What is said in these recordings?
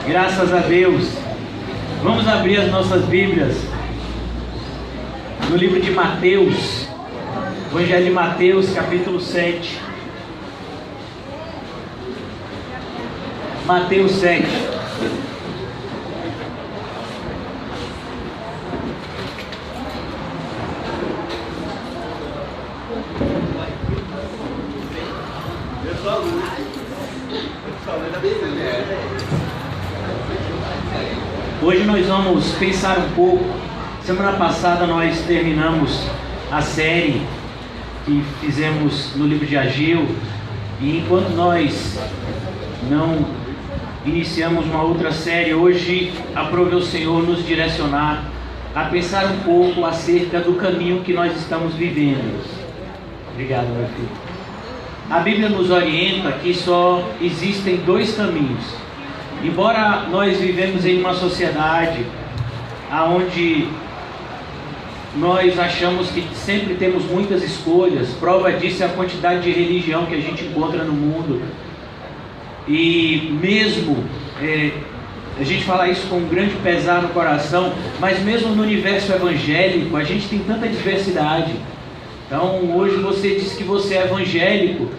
Graças a Deus. Vamos abrir as nossas Bíblias no livro de Mateus, Evangelho de Mateus, capítulo 7. Mateus 7. Hoje nós vamos pensar um pouco. Semana passada nós terminamos a série que fizemos no livro de Ageu, e enquanto nós não iniciamos uma outra série, hoje aprove o Senhor nos direcionar a pensar um pouco acerca do caminho que nós estamos vivendo. Obrigado, meu filho. A Bíblia nos orienta que só existem dois caminhos. Embora nós vivemos em uma sociedade onde nós achamos que sempre temos muitas escolhas, prova disso é a quantidade de religião que a gente encontra no mundo. E mesmo, a gente fala isso com um grande pesar no coração, mas mesmo no universo evangélico, a gente tem tanta diversidade. Então, hoje você diz que você é evangélico.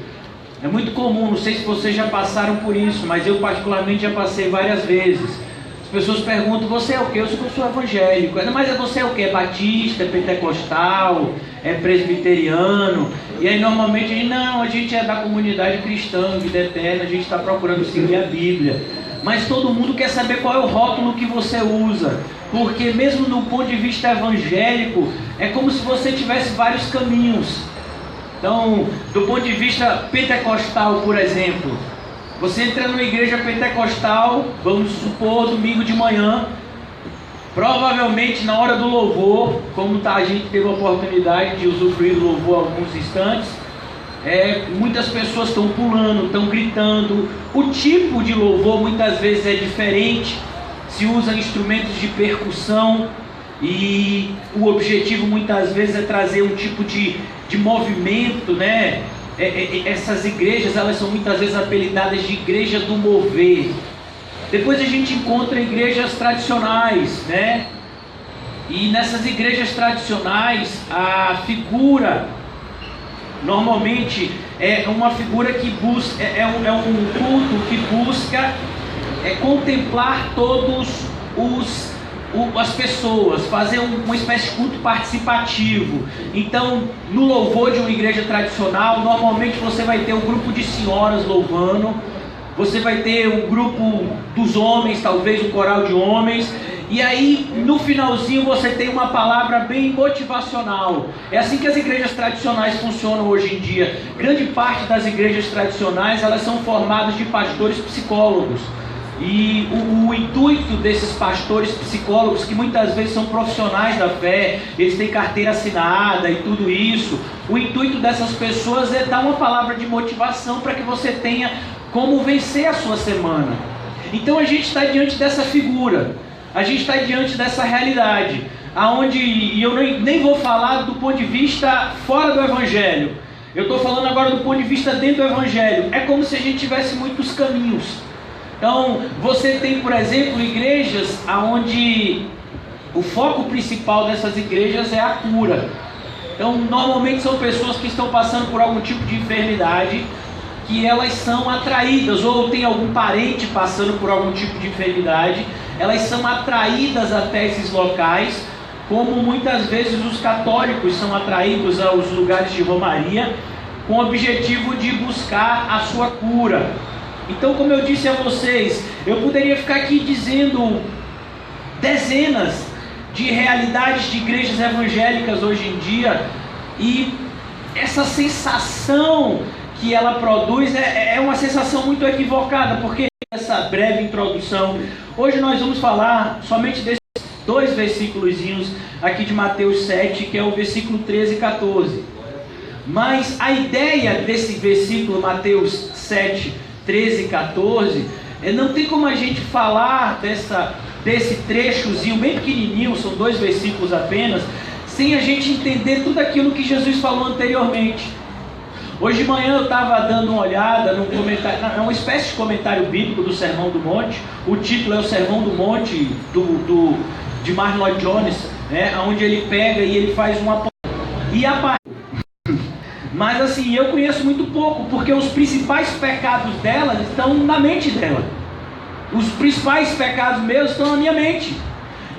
É muito comum, não sei se vocês já passaram por isso, mas eu particularmente já passei várias vezes. As pessoas perguntam, você é o quê? Eu sou evangélico. Mas você é o quê? É batista, é pentecostal, é presbiteriano? E aí normalmente a gente é da comunidade cristã, vida eterna, a gente está procurando seguir a Bíblia. Mas todo mundo quer saber qual é o rótulo que você usa. Porque mesmo no ponto de vista evangélico, é como se você tivesse vários caminhos. Então, do ponto de vista pentecostal, por exemplo, você entra numa igreja pentecostal, vamos supor, domingo de manhã, provavelmente na hora do louvor, como a gente teve a oportunidade de usufruir do louvor alguns instantes, muitas pessoas estão pulando, estão gritando. O tipo de louvor muitas vezes é diferente, se usa instrumentos de percussão, e o objetivo muitas vezes é trazer um tipo de movimento, né? Essas igrejas, elas são muitas vezes apelidadas de igreja do mover. Depois a gente encontra igrejas tradicionais, né? E nessas igrejas tradicionais, a figura normalmente é uma figura que busca, é um culto que busca contemplar todos as pessoas, fazer uma espécie de culto participativo. Então, no louvor de uma igreja tradicional, normalmente você vai ter um grupo de senhoras louvando, você vai ter um grupo dos homens, talvez um coral de homens, e aí no finalzinho você tem uma palavra bem motivacional. É assim que as igrejas tradicionais funcionam hoje em dia. Grande parte das igrejas tradicionais, elas são formadas de pastores psicólogos. E o intuito desses pastores psicólogos, que muitas vezes são profissionais da fé, eles têm carteira assinada e tudo isso, o intuito dessas pessoas é dar uma palavra de motivação para que você tenha como vencer a sua semana. Então a gente está diante dessa figura, a gente está diante dessa realidade, e eu nem vou falar do ponto de vista fora do Evangelho, eu estou falando agora do ponto de vista dentro do Evangelho. É como se a gente tivesse muitos caminhos. Então, você tem, por exemplo, igrejas onde o foco principal dessas igrejas é a cura. Então, normalmente são pessoas que estão passando por algum tipo de enfermidade, que elas são atraídas, ou tem algum parente passando por algum tipo de enfermidade, elas são atraídas até esses locais, como muitas vezes os católicos são atraídos aos lugares de romaria, com o objetivo de buscar a sua cura. Então, como eu disse a vocês, eu poderia ficar aqui dizendo dezenas de realidades de igrejas evangélicas hoje em dia, e essa sensação que ela produz é uma sensação muito equivocada, porque essa breve introdução, hoje nós vamos falar somente desses dois versículozinhos aqui de Mateus 7, que é o versículo 13 e 14. Mas a ideia desse versículo, Mateus 7, 13 e 14, não tem como a gente falar desse trechozinho bem pequenininho, são 2 versículos apenas, sem a gente entender tudo aquilo que Jesus falou anteriormente. Hoje de manhã eu estava dando uma olhada num comentário, é uma espécie de comentário bíblico do Sermão do Monte. O título é o Sermão do Monte de Martyn Lloyd-Jones, né, onde ele pega e ele faz uma e a mas assim, eu conheço muito pouco, porque os principais pecados dela estão na mente dela. Os principais pecados meus estão na minha mente.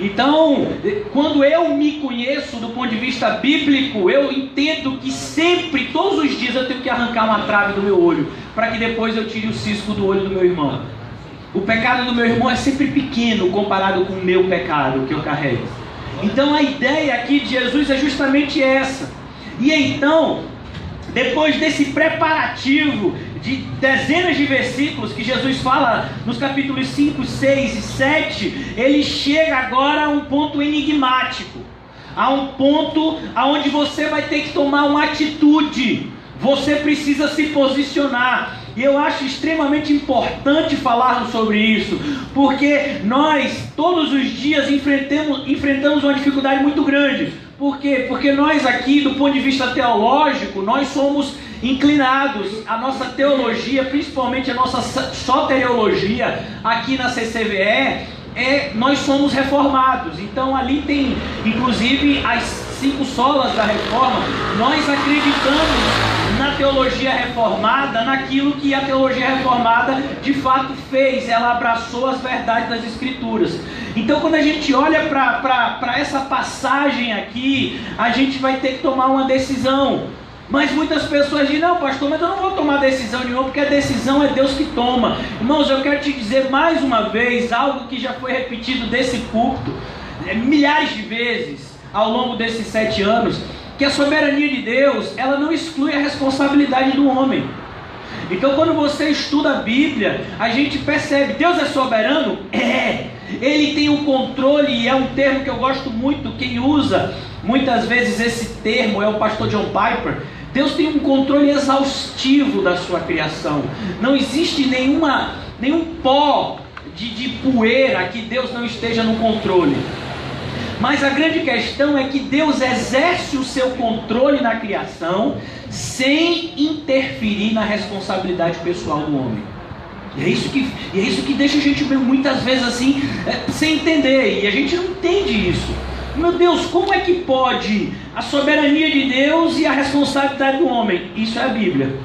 Então, quando eu me conheço do ponto de vista bíblico, eu entendo que sempre, todos os dias, eu tenho que arrancar uma trave do meu olho, para que depois eu tire o cisco do olho do meu irmão. O pecado do meu irmão é sempre pequeno comparado com o meu pecado que eu carrego. Então a ideia aqui de Jesus é justamente essa. E então, depois desse preparativo de dezenas de versículos que Jesus fala nos capítulos 5, 6 e 7, ele chega agora a um ponto enigmático, a um ponto onde você vai ter que tomar uma atitude, você precisa se posicionar. E eu acho extremamente importante falarmos sobre isso, porque nós todos os dias enfrentamos uma dificuldade muito grande. Por quê? Porque nós aqui, do ponto de vista teológico, nós somos inclinados, a nossa teologia, principalmente a nossa soteriologia aqui na CCVE, nós somos reformados. Então ali tem, inclusive, as 5 solas da reforma. Nós acreditamos na teologia reformada, naquilo que a teologia reformada de fato fez. Ela abraçou as verdades das Escrituras. Então, quando a gente olha para essa passagem aqui, a gente vai ter que tomar uma decisão. Mas muitas pessoas dizem: não, pastor, mas eu não vou tomar decisão nenhuma, porque a decisão é Deus que toma. Irmãos, eu quero te dizer mais uma vez algo que já foi repetido desse culto milhares de vezes ao longo desses 7 anos, que a soberania de Deus, ela não exclui a responsabilidade do homem. Então, quando você estuda a Bíblia, a gente percebe: Deus é soberano? Ele tem o controle, e é um termo que eu gosto muito. Quem usa muitas vezes esse termo é o pastor John Piper. Deus tem um controle exaustivo da sua criação. Não existe nenhum pó de poeira que Deus não esteja no controle. Mas a grande questão é que Deus exerce o seu controle na criação sem interferir na responsabilidade pessoal do homem. E é isso que deixa a gente muitas vezes assim, sem entender. E a gente não entende isso. Meu Deus, como é que pode a soberania de Deus e a responsabilidade do homem? Isso é a Bíblia.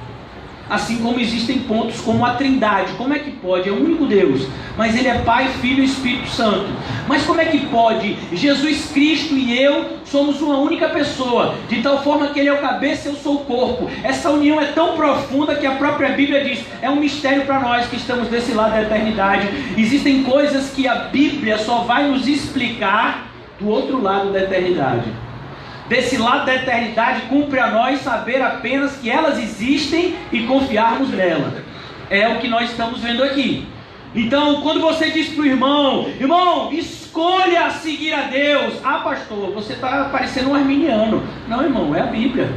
Assim como existem pontos como a Trindade. Como é que pode? É o único Deus, mas Ele é Pai, Filho e Espírito Santo. Mas como é que pode? Jesus Cristo e eu somos uma única pessoa, de tal forma que Ele é o cabeça e eu sou o corpo. Essa união é tão profunda que a própria Bíblia diz: é um mistério para nós que estamos desse lado da eternidade. Existem coisas que a Bíblia só vai nos explicar do outro lado da eternidade. Desse lado da eternidade, cumpre a nós saber apenas que elas existem e confiarmos nela. É o que nós estamos vendo aqui. Então, quando você diz para o irmão: irmão, escolha seguir a Deus. Ah, pastor, você está parecendo um arminiano. Não, irmão, é a Bíblia.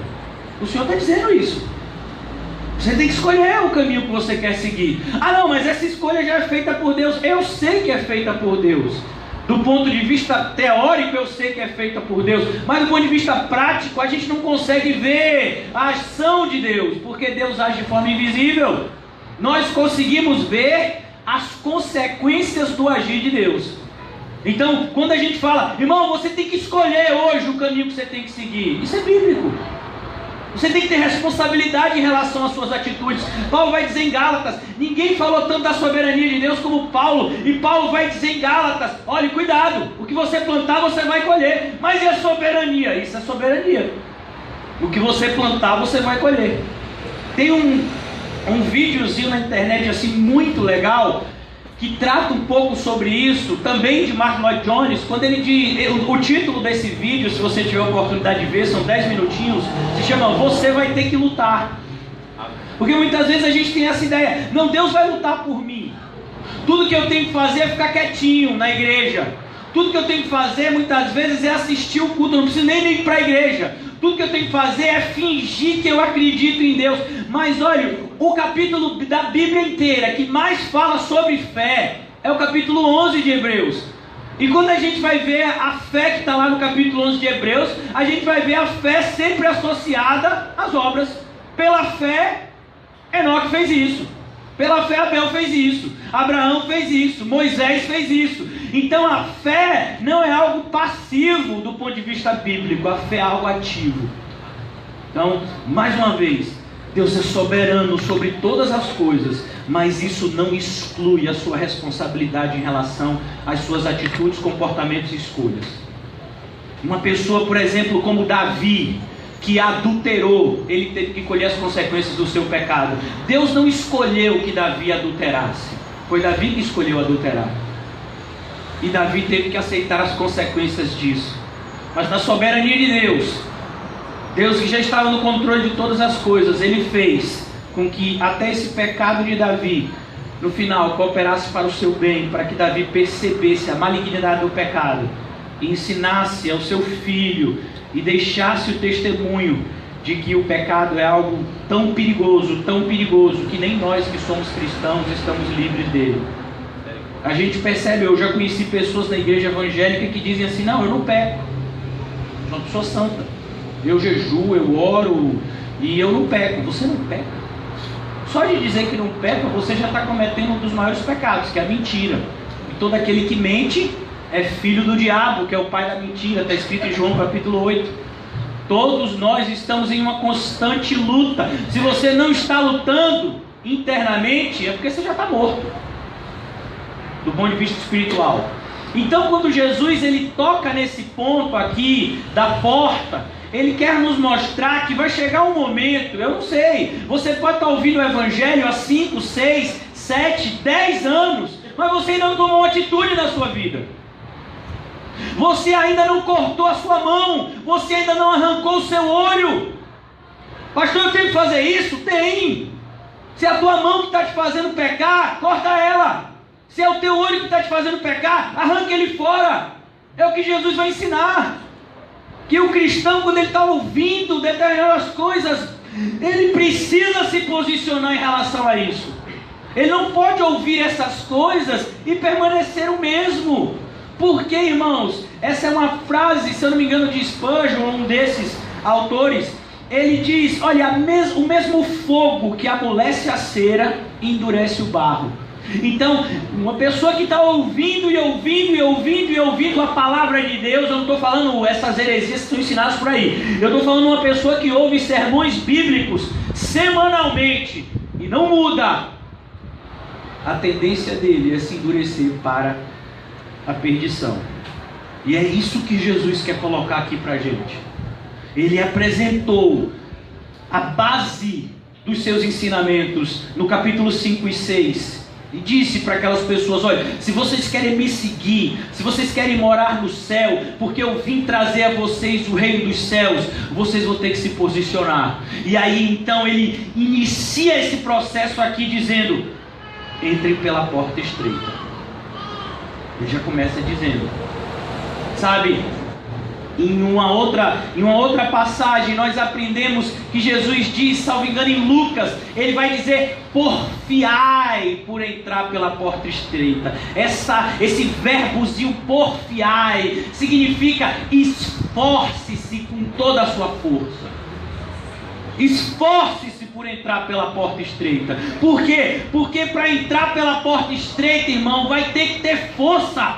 O Senhor está dizendo isso. Você tem que escolher o caminho que você quer seguir. Ah, não, mas essa escolha já é feita por Deus. Eu sei que é feita por Deus. Do ponto de vista teórico, eu sei que é feita por Deus, mas do ponto de vista prático, a gente não consegue ver a ação de Deus, porque Deus age de forma invisível. Nós conseguimos ver as consequências do agir de Deus. Então, quando a gente fala: irmão, você tem que escolher hoje o caminho que você tem que seguir, isso é bíblico. Você tem que ter responsabilidade em relação às suas atitudes. Paulo vai dizer em Gálatas, ninguém falou tanto da soberania de Deus como Paulo. E Paulo vai dizer em Gálatas: olhe, cuidado, o que você plantar você vai colher. Mas e a soberania? Isso é soberania. O que você plantar você vai colher. Tem um videozinho na internet assim muito legal, que trata um pouco sobre isso, também de Martyn Lloyd-Jones, quando ele diz, o título desse vídeo, se você tiver a oportunidade de ver, são 10 minutinhos, se chama Você Vai Ter Que Lutar. Porque muitas vezes a gente tem essa ideia: não, Deus vai lutar por mim. Tudo que eu tenho que fazer é ficar quietinho na igreja. Tudo que eu tenho que fazer muitas vezes é assistir o culto, eu não preciso nem ir para a igreja. Tudo que eu tenho que fazer é fingir que eu acredito em Deus. Mas olha, o capítulo da Bíblia inteira que mais fala sobre fé é o capítulo 11 de Hebreus. E quando a gente vai ver a fé que está lá no capítulo 11 de Hebreus, a gente vai ver a fé sempre associada às obras. Pela fé, Enoque fez isso. Pela fé, Abel fez isso. Abraão fez isso. Moisés fez isso. Então a fé não é algo passivo do ponto de vista bíblico. A fé é algo ativo. Então, mais uma vez, Deus é soberano sobre todas as coisas, mas isso não exclui a sua responsabilidade em relação às suas atitudes, comportamentos e escolhas. Uma pessoa, por exemplo, como Davi, que adulterou, ele teve que colher as consequências do seu pecado. Deus não escolheu que Davi adulterasse. Foi Davi que escolheu adulterar. E Davi teve que aceitar as consequências disso. Mas na soberania de Deus, Deus que já estava no controle de todas as coisas, Ele fez com que até esse pecado de Davi, no final, cooperasse para o seu bem, para que Davi percebesse a malignidade do pecado, e ensinasse ao seu filho, e deixasse o testemunho de que o pecado é algo tão perigoso, que nem nós que somos cristãos estamos livres dele. A gente percebe, eu já conheci pessoas na igreja evangélica que dizem assim: não, eu não peco, eu sou uma pessoa santa, eu jejuo, eu oro e eu não peco. Você não peca? Só de dizer que não peca, você já está cometendo um dos maiores pecados, que é a mentira. E todo aquele que mente é filho do diabo, que é o pai da mentira. Está escrito em João capítulo 8. Todos nós estamos em uma constante luta. Se você não está lutando internamente, é porque você já está morto, do ponto de vista espiritual. Então, quando Jesus ele toca nesse ponto aqui da porta, ele quer nos mostrar que vai chegar um momento, eu não sei, você pode estar ouvindo o evangelho há 5, 6, 7, 10 anos, mas você ainda não tomou uma atitude na sua vida. Você ainda não cortou a sua mão, você ainda não arrancou o seu olho. Pastor, eu tenho que fazer isso? Tem. Se é a tua mão que está te fazendo pecar, corta ela. Se é o teu olho que está te fazendo pecar, arranca ele fora. É o que Jesus vai ensinar. Que o cristão, quando ele está ouvindo determinadas coisas, ele precisa se posicionar em relação a isso. Ele não pode ouvir essas coisas e permanecer o mesmo. Porque, irmãos, essa é uma frase, se eu não me engano, de Spurgeon, um desses autores. Ele diz: olha, o mesmo fogo que amolece a cera endurece o barro. Então, uma pessoa que está ouvindo a palavra de Deus, eu não estou falando essas heresias que são ensinadas por aí, eu estou falando uma pessoa que ouve sermões bíblicos semanalmente e não muda, a tendência dele é se endurecer para a perdição. E é isso que Jesus quer colocar aqui para a gente. Ele apresentou a base dos seus ensinamentos no capítulo 5 e 6 e disse para aquelas pessoas: olha, se vocês querem me seguir, se vocês querem morar no céu, porque eu vim trazer a vocês o reino dos céus, vocês vão ter que se posicionar. E aí então ele inicia esse processo aqui dizendo: entrem pela porta estreita. Ele já começa dizendo, sabe, em uma outra passagem nós aprendemos que Jesus diz, salvo engano em Lucas, ele vai dizer: porfiai por entrar pela porta estreita. Esse verbozinho porfiai significa esforce-se com toda a sua força. Esforce-se por entrar pela porta estreita. Por quê? Porque para entrar pela porta estreita, irmão, vai ter que ter força.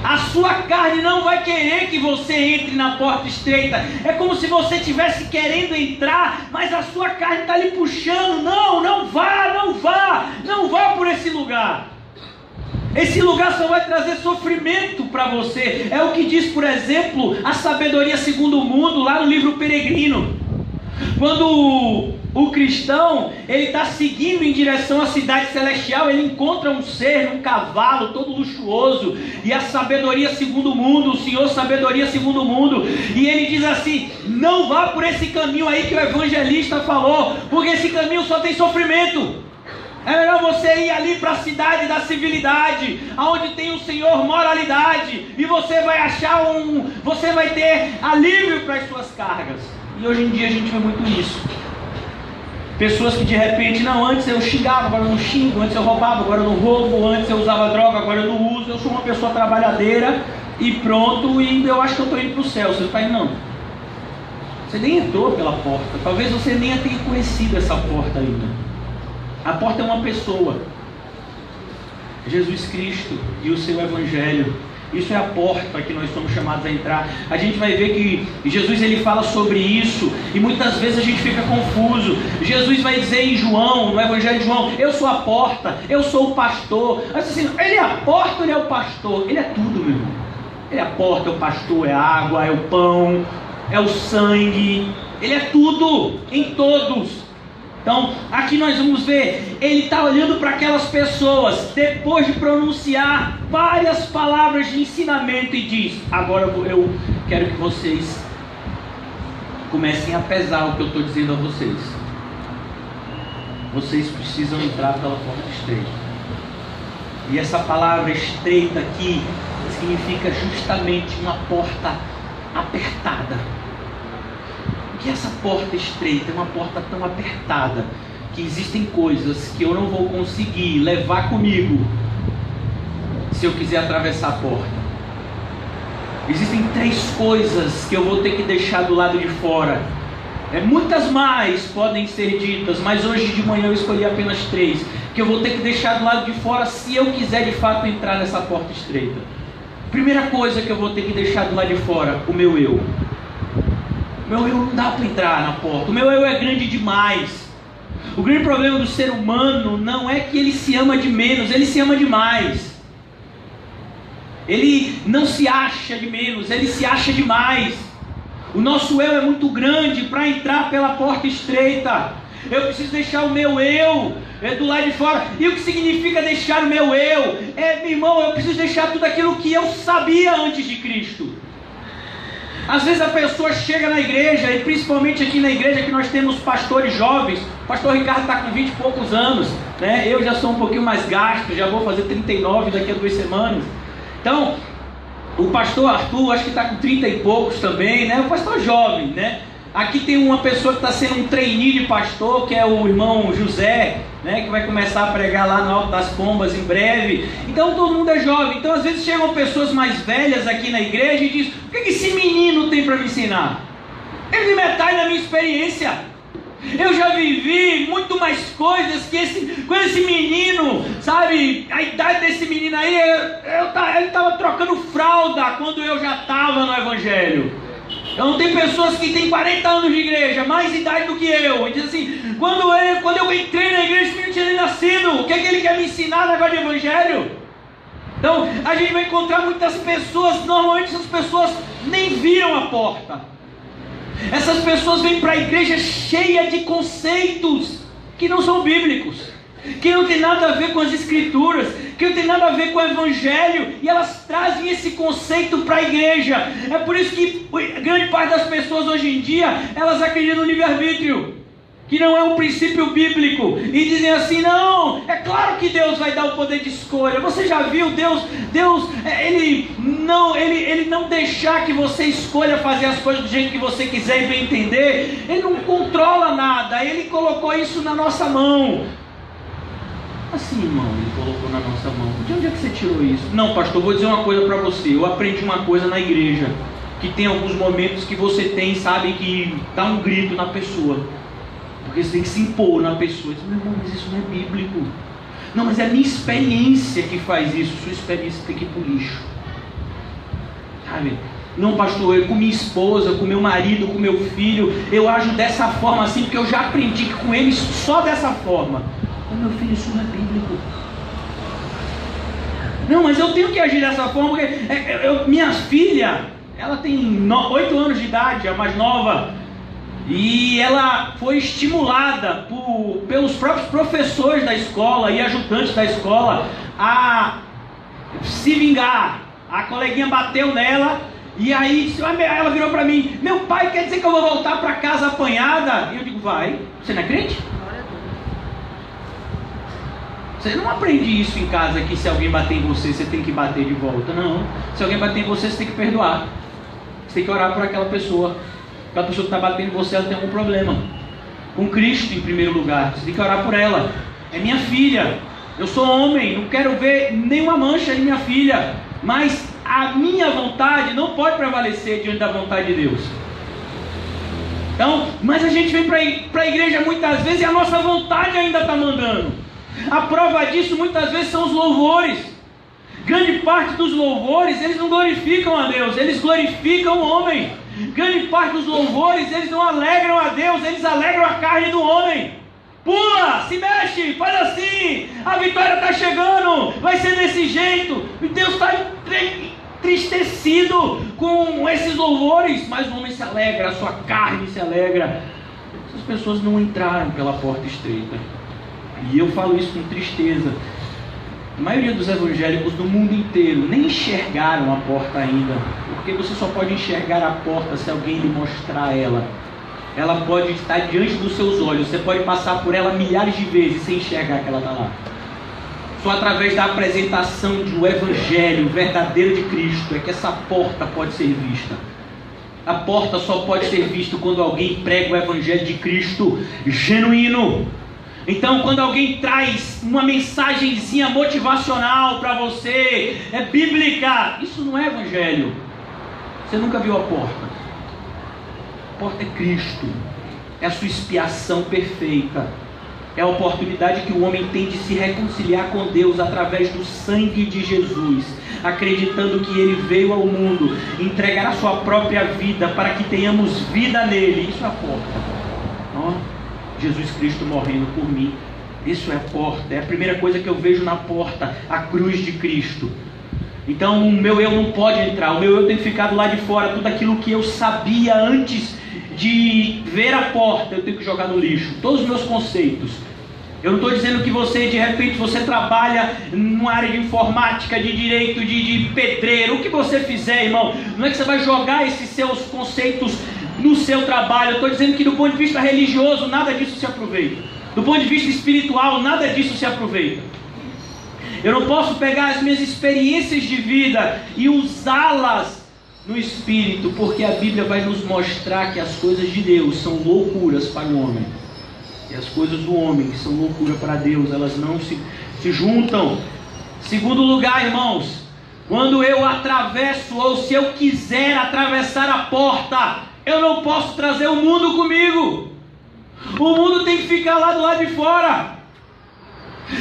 A sua carne não vai querer que você entre na porta estreita. É como se você estivesse querendo entrar, mas a sua carne está lhe puxando. Não vá por esse lugar. Esse lugar só vai trazer sofrimento para você. É o que diz, por exemplo, a sabedoria segundo o mundo, lá no livro Peregrino. Quando o cristão ele está seguindo em direção à cidade celestial, ele encontra um ser num cavalo todo luxuoso, e a sabedoria segundo o mundo, o Senhor sabedoria segundo o mundo, e ele diz assim: não vá por esse caminho aí que o evangelista falou, porque esse caminho só tem sofrimento. É melhor você ir ali para a cidade da civilidade, onde tem o Senhor moralidade, e você vai ter alívio para as suas cargas. E hoje em dia a gente vê muito isso. Pessoas que de repente, antes eu xingava, agora eu não xingo, antes eu roubava, agora eu não roubo, antes eu usava droga, agora eu não uso, eu sou uma pessoa trabalhadeira e pronto, e eu acho que eu estou indo para o céu. Você está indo não. Você nem entrou pela porta. Talvez você nem tenha conhecido essa porta ainda. A porta é uma pessoa. Jesus Cristo e o seu Evangelho. Isso é a porta que nós somos chamados a entrar. A gente vai ver que Jesus ele fala sobre isso e muitas vezes a gente fica confuso. Jesus vai dizer em João, no Evangelho de João, eu sou a porta, eu sou o pastor. Mas assim, ele é a porta ou ele é o pastor? Ele é tudo, meu irmão. Ele é a porta, é o pastor, é a água, é o pão, é o sangue. Ele é tudo, em todos. Então, aqui nós vamos ver, ele está olhando para aquelas pessoas, depois de pronunciar várias palavras de ensinamento, e diz: agora eu quero que vocês comecem a pesar o que eu estou dizendo a vocês. Vocês precisam entrar pela porta estreita. E essa palavra estreita aqui significa justamente uma porta apertada. Que essa porta estreita é uma porta tão apertada que existem coisas que eu não vou conseguir levar comigo se eu quiser atravessar a porta. Existem 3 coisas que eu vou ter que deixar do lado de fora. Muitas mais podem ser ditas, mas hoje de manhã eu escolhi apenas 3 que eu vou ter que deixar do lado de fora se eu quiser de fato entrar nessa porta estreita. Primeira coisa que eu vou ter que deixar do lado de fora: o meu eu. O meu eu não dá para entrar na porta. O meu eu é grande demais. O grande problema do ser humano não é que ele se ama de menos, ele se ama demais. Ele não se acha de menos, ele se acha demais. O nosso eu é muito grande para entrar pela porta estreita. Eu preciso deixar o meu eu do lado de fora. E o que significa deixar o meu eu? Meu irmão, eu preciso deixar tudo aquilo que eu sabia antes de Cristo. Às vezes a pessoa chega na igreja, e principalmente aqui na igreja que nós temos pastores jovens. O pastor Ricardo está com 20 e poucos anos, né? Eu já sou um pouquinho mais gasto, já vou fazer 39 daqui a 2 semanas. Então, o pastor Arthur acho que está com 30 e poucos também, né? O pastor jovem, né? Aqui tem uma pessoa que está sendo um trainee de pastor, que é o irmão José, né, que vai começar a pregar lá no Alto das Pombas em breve. Então todo mundo é jovem. Então às vezes chegam pessoas mais velhas aqui na igreja e dizem: o que esse menino tem para me ensinar? Ele tem metade da minha experiência. Eu já vivi muito mais coisas que esse menino, sabe? A idade desse menino aí, ele estava trocando fralda quando eu já estava no Evangelho. Então tem pessoas que têm 40 anos de igreja, mais idade do que eu, e diz assim: quando eu entrei na igreja, esse menino tinha nem nascido. O que é que ele quer me ensinar agora de Evangelho? Então a gente vai encontrar muitas pessoas, normalmente essas pessoas nem viram a porta. Essas pessoas vêm para a igreja cheia de conceitos que não são bíblicos, que não tem nada a ver com as escrituras, que não tem nada a ver com o Evangelho, e elas trazem esse conceito para a igreja. É por isso que grande parte das pessoas hoje em dia, elas acreditam no livre-arbítrio, que não é um princípio bíblico, e dizem assim: não, é claro que Deus vai dar o poder de escolha. Você já viu Deus ele não deixar que você escolha fazer as coisas do jeito que você quiser e bem entender. Ele não controla nada, Ele colocou isso na nossa mão. Assim, irmão, Ele colocou na nossa mão. De onde é que você tirou isso? Não, pastor, vou dizer uma coisa para você. Eu aprendi uma coisa na igreja, que tem alguns momentos que você tem, sabe, que dá um grito na pessoa, porque você tem que se impor na pessoa. Meu irmão, mas isso não é bíblico. Não, mas é a minha experiência que faz isso. Sua experiência tem que ir para o lixo, sabe? Não, pastor, eu com minha esposa, com meu marido, com meu filho, eu ajo dessa forma assim, porque eu já aprendi que com eles só dessa forma. Meu filho, isso não é bíblico. Não, mas eu tenho que agir dessa forma, porque minha filha, ela tem 8 anos de idade, a mais nova, e ela foi estimulada pelos próprios professores da escola e ajudantes da escola a se vingar. A coleguinha bateu nela, e aí ela virou para mim: meu pai quer dizer que eu vou voltar para casa apanhada? E eu digo: vai, você não é crente? Você não aprende isso em casa, que se alguém bater em você, você tem que bater de volta. Não. Se alguém bater em você, você tem que perdoar. Você tem que orar por aquela pessoa. Aquela pessoa que está batendo em você, ela tem algum problema. Com Cristo em primeiro lugar. Você tem que orar por ela. É minha filha. Eu sou homem, não quero ver nenhuma mancha em minha filha. Mas a minha vontade não pode prevalecer diante da vontade de Deus. Então, mas a gente vem para a igreja muitas vezes e a nossa vontade ainda está mandando. A prova disso muitas vezes são os louvores. Grande parte dos louvores, eles não glorificam a Deus, eles glorificam o homem. Grande parte dos louvores, eles não alegram a Deus, eles alegram a carne do homem. Pula, se mexe, faz assim, a vitória está chegando, vai ser desse jeito. E Deus está entristecido com esses louvores, mas o homem se alegra, a sua carne se alegra. Essas pessoas não entraram pela porta estreita. E eu falo isso com tristeza. A maioria dos evangélicos do mundo inteiro nem enxergaram a porta ainda, porque você só pode enxergar a porta se alguém lhe mostrar ela. Ela pode estar diante dos seus olhos, você pode passar por ela milhares de vezes sem enxergar que ela está lá. Só através da apresentação do evangelho verdadeiro de Cristo é que essa porta pode ser vista. A porta só pode ser vista quando alguém prega o evangelho de Cristo genuíno. Então, quando alguém traz uma mensagenzinha motivacional para você, é bíblica, isso não é evangelho. Você nunca viu a porta. A porta é Cristo, é a sua expiação perfeita, é a oportunidade que o homem tem de se reconciliar com Deus através do sangue de Jesus, acreditando que Ele veio ao mundo entregar a sua própria vida para que tenhamos vida nele. Isso é a porta. Jesus Cristo morrendo por mim, isso é a porta, é a primeira coisa que eu vejo na porta, a cruz de Cristo. Então o meu eu não pode entrar, o meu eu tem que ficar do lado de fora. Tudo aquilo que eu sabia antes de ver a porta, eu tenho que jogar no lixo, todos os meus conceitos. Eu não estou dizendo que você, de repente, você trabalha numa área de informática, de direito, de pedreiro, o que você fizer, irmão, não é que você vai jogar esses seus conceitos no seu trabalho. Eu estou dizendo que do ponto de vista religioso, nada disso se aproveita. Do ponto de vista espiritual, nada disso se aproveita. Eu não posso pegar as minhas experiências de vida e usá-las no espírito, porque a Bíblia vai nos mostrar que as coisas de Deus são loucuras para o homem. E as coisas do homem que são loucura para Deus, elas não se juntam. Segundo lugar, irmãos, quando eu atravesso, ou se eu quiser atravessar a porta, eu não posso trazer o mundo comigo. O mundo tem que ficar lá do lado de fora.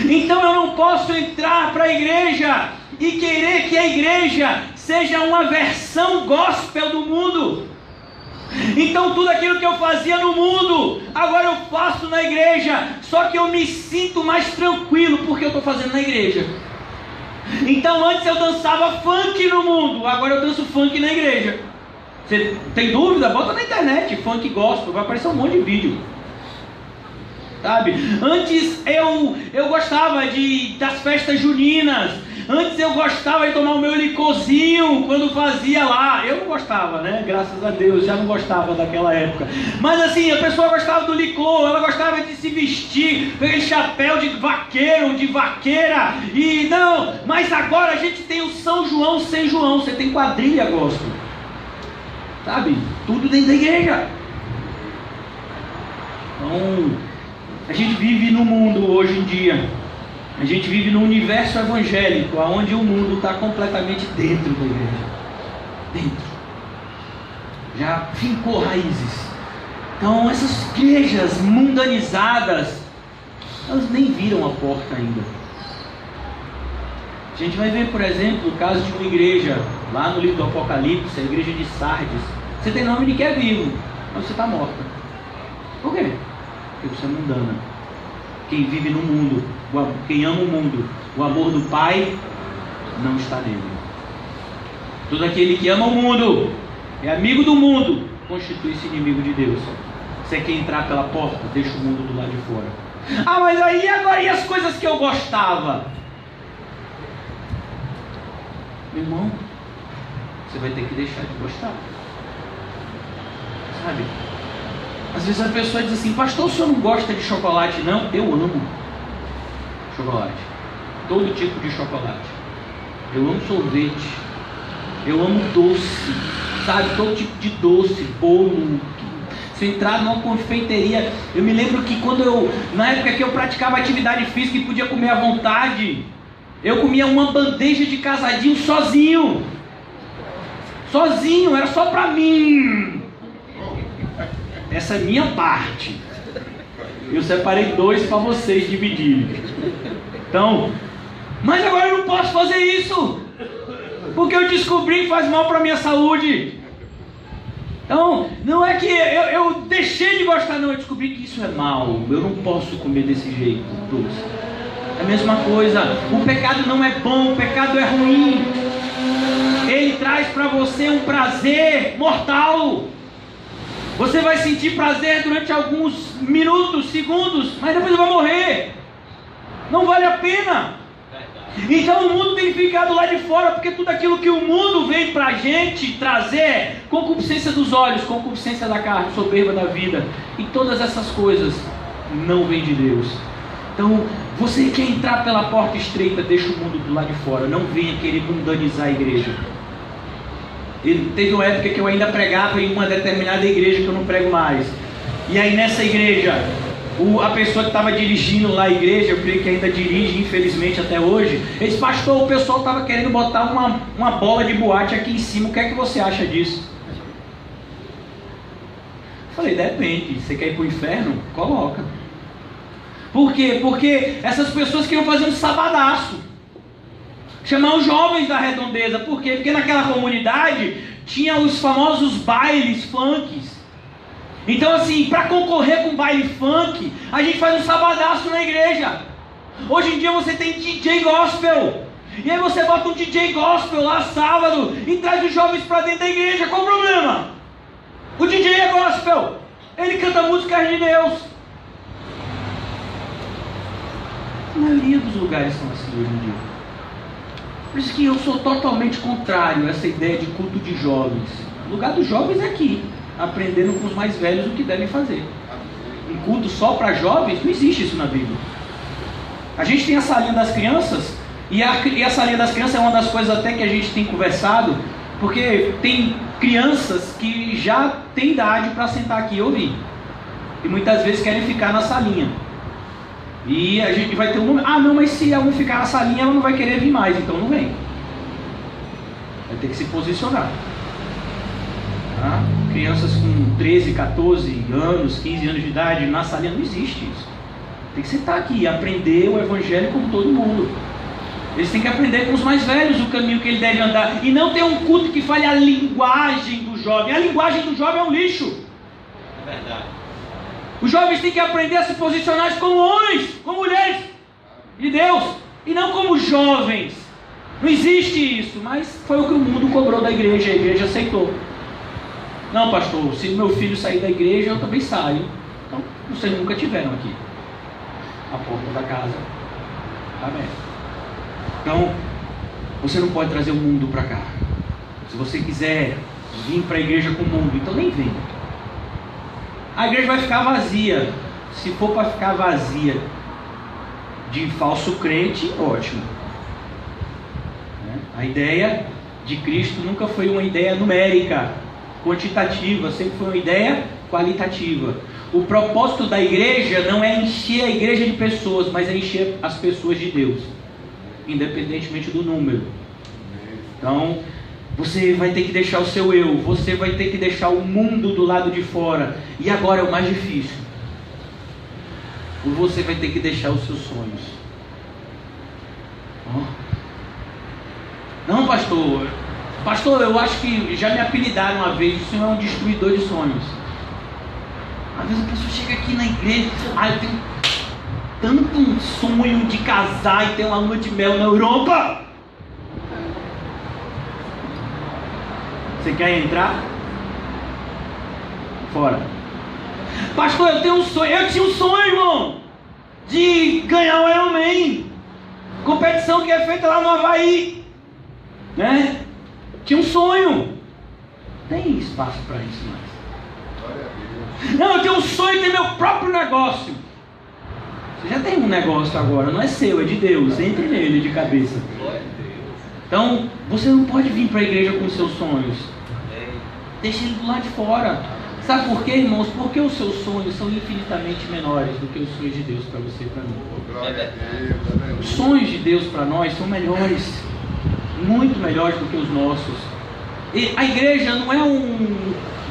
Então eu não posso entrar para a igreja e querer que a igreja seja uma versão gospel do mundo. Então tudo aquilo que eu fazia no mundo, agora eu faço na igreja. Só que eu me sinto mais tranquilo porque eu estou fazendo na igreja. Então antes eu dançava funk no mundo, agora eu danço funk na igreja. Você tem dúvida? Bota na internet, funk gospel, vai aparecer um monte de vídeo. Sabe? Antes eu gostava das festas juninas. Antes eu gostava de tomar o meu licorzinho quando fazia lá. Eu não gostava, né? Graças a Deus, já não gostava daquela época. Mas assim, a pessoa gostava do licor, ela gostava de se vestir com aquele chapéu de vaqueiro, de vaqueira. E não, mas agora a gente tem o São João sem João. Você tem quadrilha gospel. Sabe? Tudo dentro da igreja. Então, a gente vive no mundo hoje em dia. A gente vive no universo evangélico, onde o mundo está completamente dentro da igreja. Dentro. Já fincou raízes. Então essas igrejas mundanizadas, elas nem viram a porta ainda. A gente vai ver, por exemplo, o caso de uma igreja, lá no livro do Apocalipse, a igreja de Sardes. Você tem nome de que é vivo, mas você está morta. Por quê? Porque você é mundana. Quem vive no mundo, quem ama o mundo, o amor do Pai não está nele. Todo aquele que ama o mundo, é amigo do mundo, constitui-se inimigo de Deus. Você quer entrar pela porta, deixa o mundo do lado de fora. Ah, mas aí agora e as coisas que eu gostava? Meu irmão, você vai ter que deixar de gostar. Sabe? Às vezes a pessoa diz assim: pastor, o senhor não gosta de chocolate? Não, eu amo chocolate. Todo tipo de chocolate. Eu amo sorvete. Eu amo doce. Sabe? Todo tipo de doce, bolo. Se eu entrar numa confeiteria, eu me lembro que na época que eu praticava atividade física e podia comer à vontade, eu comia uma bandeja de casadinho sozinho. Sozinho, era só pra mim. essa é minha parte. Eu separei 2 para vocês dividirem. Então, mas agora eu não posso fazer isso, porque eu descobri que faz mal para a minha saúde. Então, não é que eu deixei de gostar, não, eu descobri que isso é mal. Eu não posso comer desse jeito, doce. É a mesma coisa, o pecado não é bom, o pecado é ruim. Ele traz para você um prazer mortal. Você vai sentir prazer durante alguns minutos, segundos, mas depois vai morrer. Não vale a pena. Então o mundo tem ficado lá de fora, porque tudo aquilo que o mundo vem pra gente trazer, concupiscência dos olhos, concupiscência da carne, soberba da vida, e todas essas coisas não vêm de Deus. Então, você quer entrar pela porta estreita, deixa o mundo do lado de fora, não venha querer mundanizar a igreja. Teve uma época que eu ainda pregava em uma determinada igreja que eu não prego mais, e aí nessa igreja, a pessoa que estava dirigindo lá a igreja, eu creio que ainda dirige, infelizmente até hoje, ele disse: pastor, o pessoal estava querendo botar uma bola de boate aqui em cima, o que é que você acha disso? Eu falei: depende, você quer ir para o inferno? Coloca. Por quê? Porque essas pessoas queriam fazer um sabadaço, chamar os jovens da redondeza. Por quê? Porque naquela comunidade tinha os famosos bailes funks. Então assim, para concorrer com baile funk, a gente faz um sabadaço na igreja. Hoje em dia você tem DJ gospel, e aí você bota um DJ gospel lá sábado e traz os jovens para dentro da igreja. Qual o problema? O DJ é gospel, ele canta músicas de Deus. A maioria dos lugares são assim hoje em dia. Por isso que eu sou totalmente contrário a essa ideia de culto de jovens. O lugar dos jovens é aqui, aprendendo com os mais velhos o que devem fazer. Um culto só para jovens, não existe isso na Bíblia. A gente tem a salinha das crianças, e a salinha das crianças é uma das coisas até que a gente tem conversado, porque tem crianças que já têm idade para sentar aqui e ouvir, e muitas vezes querem ficar na salinha. E a gente vai ter um número: ah não, mas se um ficar na salinha ela não vai querer vir mais, então não vem. Vai ter que se posicionar. Tá? Crianças com 13, 14 anos, 15 anos de idade na salinha, não existe isso. Tem que sentar aqui e aprender o evangelho como todo mundo. Eles têm que aprender com os mais velhos o caminho que ele deve andar, e não ter um culto que fale a linguagem do jovem. A linguagem do jovem é um lixo. É verdade. Os jovens têm que aprender a se posicionar como homens, como mulheres de Deus, e não como jovens. Não existe isso, mas foi o que o mundo cobrou da igreja, a igreja aceitou. Não, pastor, se meu filho sair da igreja, eu também saio. Então, vocês nunca tiveram aqui. A porta da casa. Amém. Então, você não pode trazer o mundo para cá. Se você quiser vir para a igreja com o mundo, então nem vem. A igreja vai ficar vazia. Se for para ficar vazia de falso crente, ótimo. A ideia de Cristo nunca foi uma ideia numérica, quantitativa, sempre foi uma ideia qualitativa. O propósito da igreja não é encher a igreja de pessoas, mas é encher as pessoas de Deus, independentemente do número. Então, você vai ter que deixar o seu eu, você vai ter que deixar o mundo do lado de fora. E agora é o mais difícil: você vai ter que deixar os seus sonhos. Não, pastor, eu acho que já me apelidaram uma vez: o senhor é um destruidor de sonhos. Às vezes a pessoa chega aqui na igreja: eu tenho tanto um sonho de casar e ter uma lua de mel na Europa. Você quer entrar? Fora. Pastor, eu tenho um sonho. Eu tinha um sonho, irmão, de ganhar o Ironman, competição que é feita lá no Havaí, né? Tinha um sonho. Tem espaço para isso mais. Não, eu tenho um sonho de ter meu próprio negócio. Você já tem um negócio agora, não é seu, é de Deus. Entre nele de cabeça. Então, você não pode vir para a igreja com os seus sonhos. Deixa ele do lado de fora. Sabe por quê, irmãos? Porque os seus sonhos são infinitamente menores do que os sonhos de Deus para você e para mim. Os sonhos de Deus para nós são melhores, muito melhores do que os nossos. E a igreja não é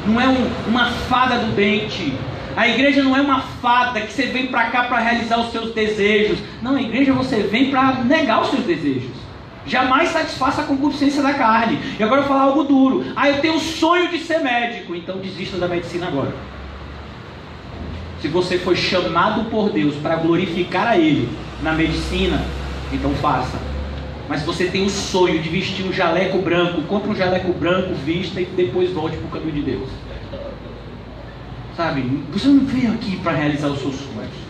não é uma fada do dente. A igreja não é uma fada que você vem para cá para realizar os seus desejos. Não, a igreja você vem para negar os seus desejos. Jamais satisfaça a concupiscência da carne. E agora eu vou falar algo duro. Eu tenho o sonho de ser médico. Então desista da medicina agora. Se você foi chamado por Deus para glorificar a Ele na medicina, então faça. Mas se você tem o sonho de vestir um jaleco branco, compre um jaleco branco, vista e depois volte para o caminho de Deus. Sabe, você não veio aqui para realizar os seus sonhos.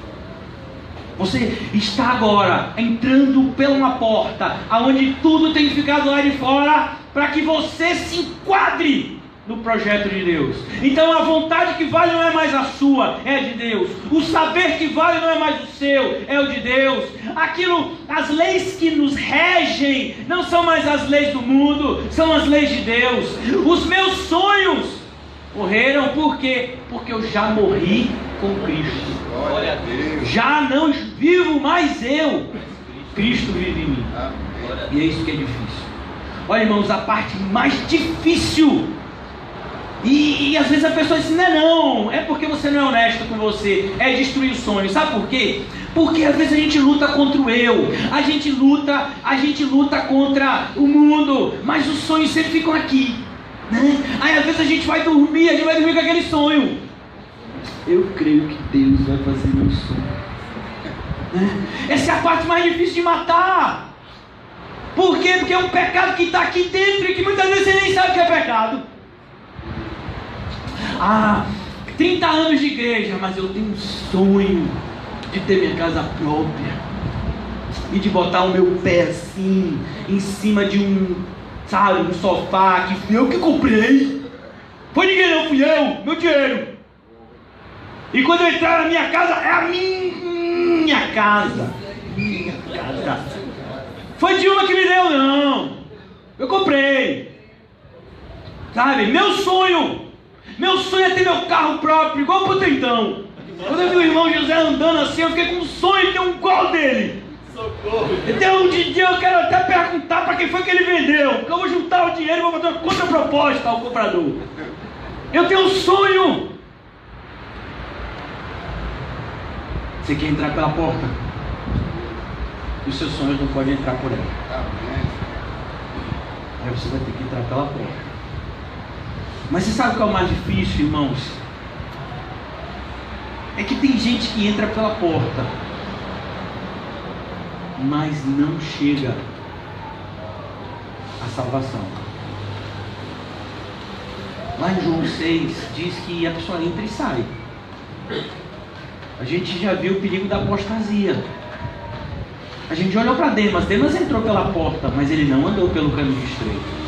Você está agora entrando pela uma porta aonde tudo tem ficado lá de fora para que você se enquadre no projeto de Deus. Então a vontade que vale não é mais a sua, é de Deus. O saber que vale não é mais o seu, é o de Deus. As leis que nos regem não são mais as leis do mundo, são as leis de Deus. Os meus sonhos morreram por quê? Porque eu já morri com Cristo. Glória a Deus. Já não vivo mais eu, Cristo vive em mim. E é isso que é difícil. Olha, irmãos, a parte mais difícil, e às vezes a pessoa diz, não, é porque você não é honesto com você, é destruir o sonho. Sabe por quê? Porque às vezes a gente luta contra o eu, a gente luta contra o mundo, mas os sonhos sempre ficam aqui, né? Aí às vezes a gente vai dormir com aquele sonho. Eu creio que Deus vai fazer meu sonho, né? Essa é a parte mais difícil de matar. Por quê? Porque é um pecado que está aqui dentro e que muitas vezes você nem sabe que é pecado. 30 anos de igreja, mas eu tenho um sonho de ter minha casa própria e de botar o meu pé assim em cima de um sofá que fui eu que comprei. Foi ninguém não, fui eu, meu dinheiro. E quando eu entrar na minha casa, é a minha casa. Minha casa. Foi Dilma que me deu, não. Eu comprei. Sabe, meu sonho é ter meu carro próprio, igual o Potentão. Quando eu vi o irmão José andando assim, eu fiquei com um sonho de ter um igual dele. Socorro. Então um dia eu quero até perguntar para quem foi que ele vendeu, porque eu vou juntar o dinheiro e vou fazer uma contraproposta ao comprador. Eu tenho um sonho. Você quer entrar pela porta? E os seus sonhos não podem entrar por ela. Aí você vai ter que entrar pela porta. Mas você sabe o que é o mais difícil, irmãos? É que tem gente que entra pela porta, mas não chega à salvação. Lá em João 6 diz que a pessoa entra e sai. A gente já viu o perigo da apostasia. A gente olhou para Demas. Demas entrou pela porta, mas ele não andou pelo caminho estreito.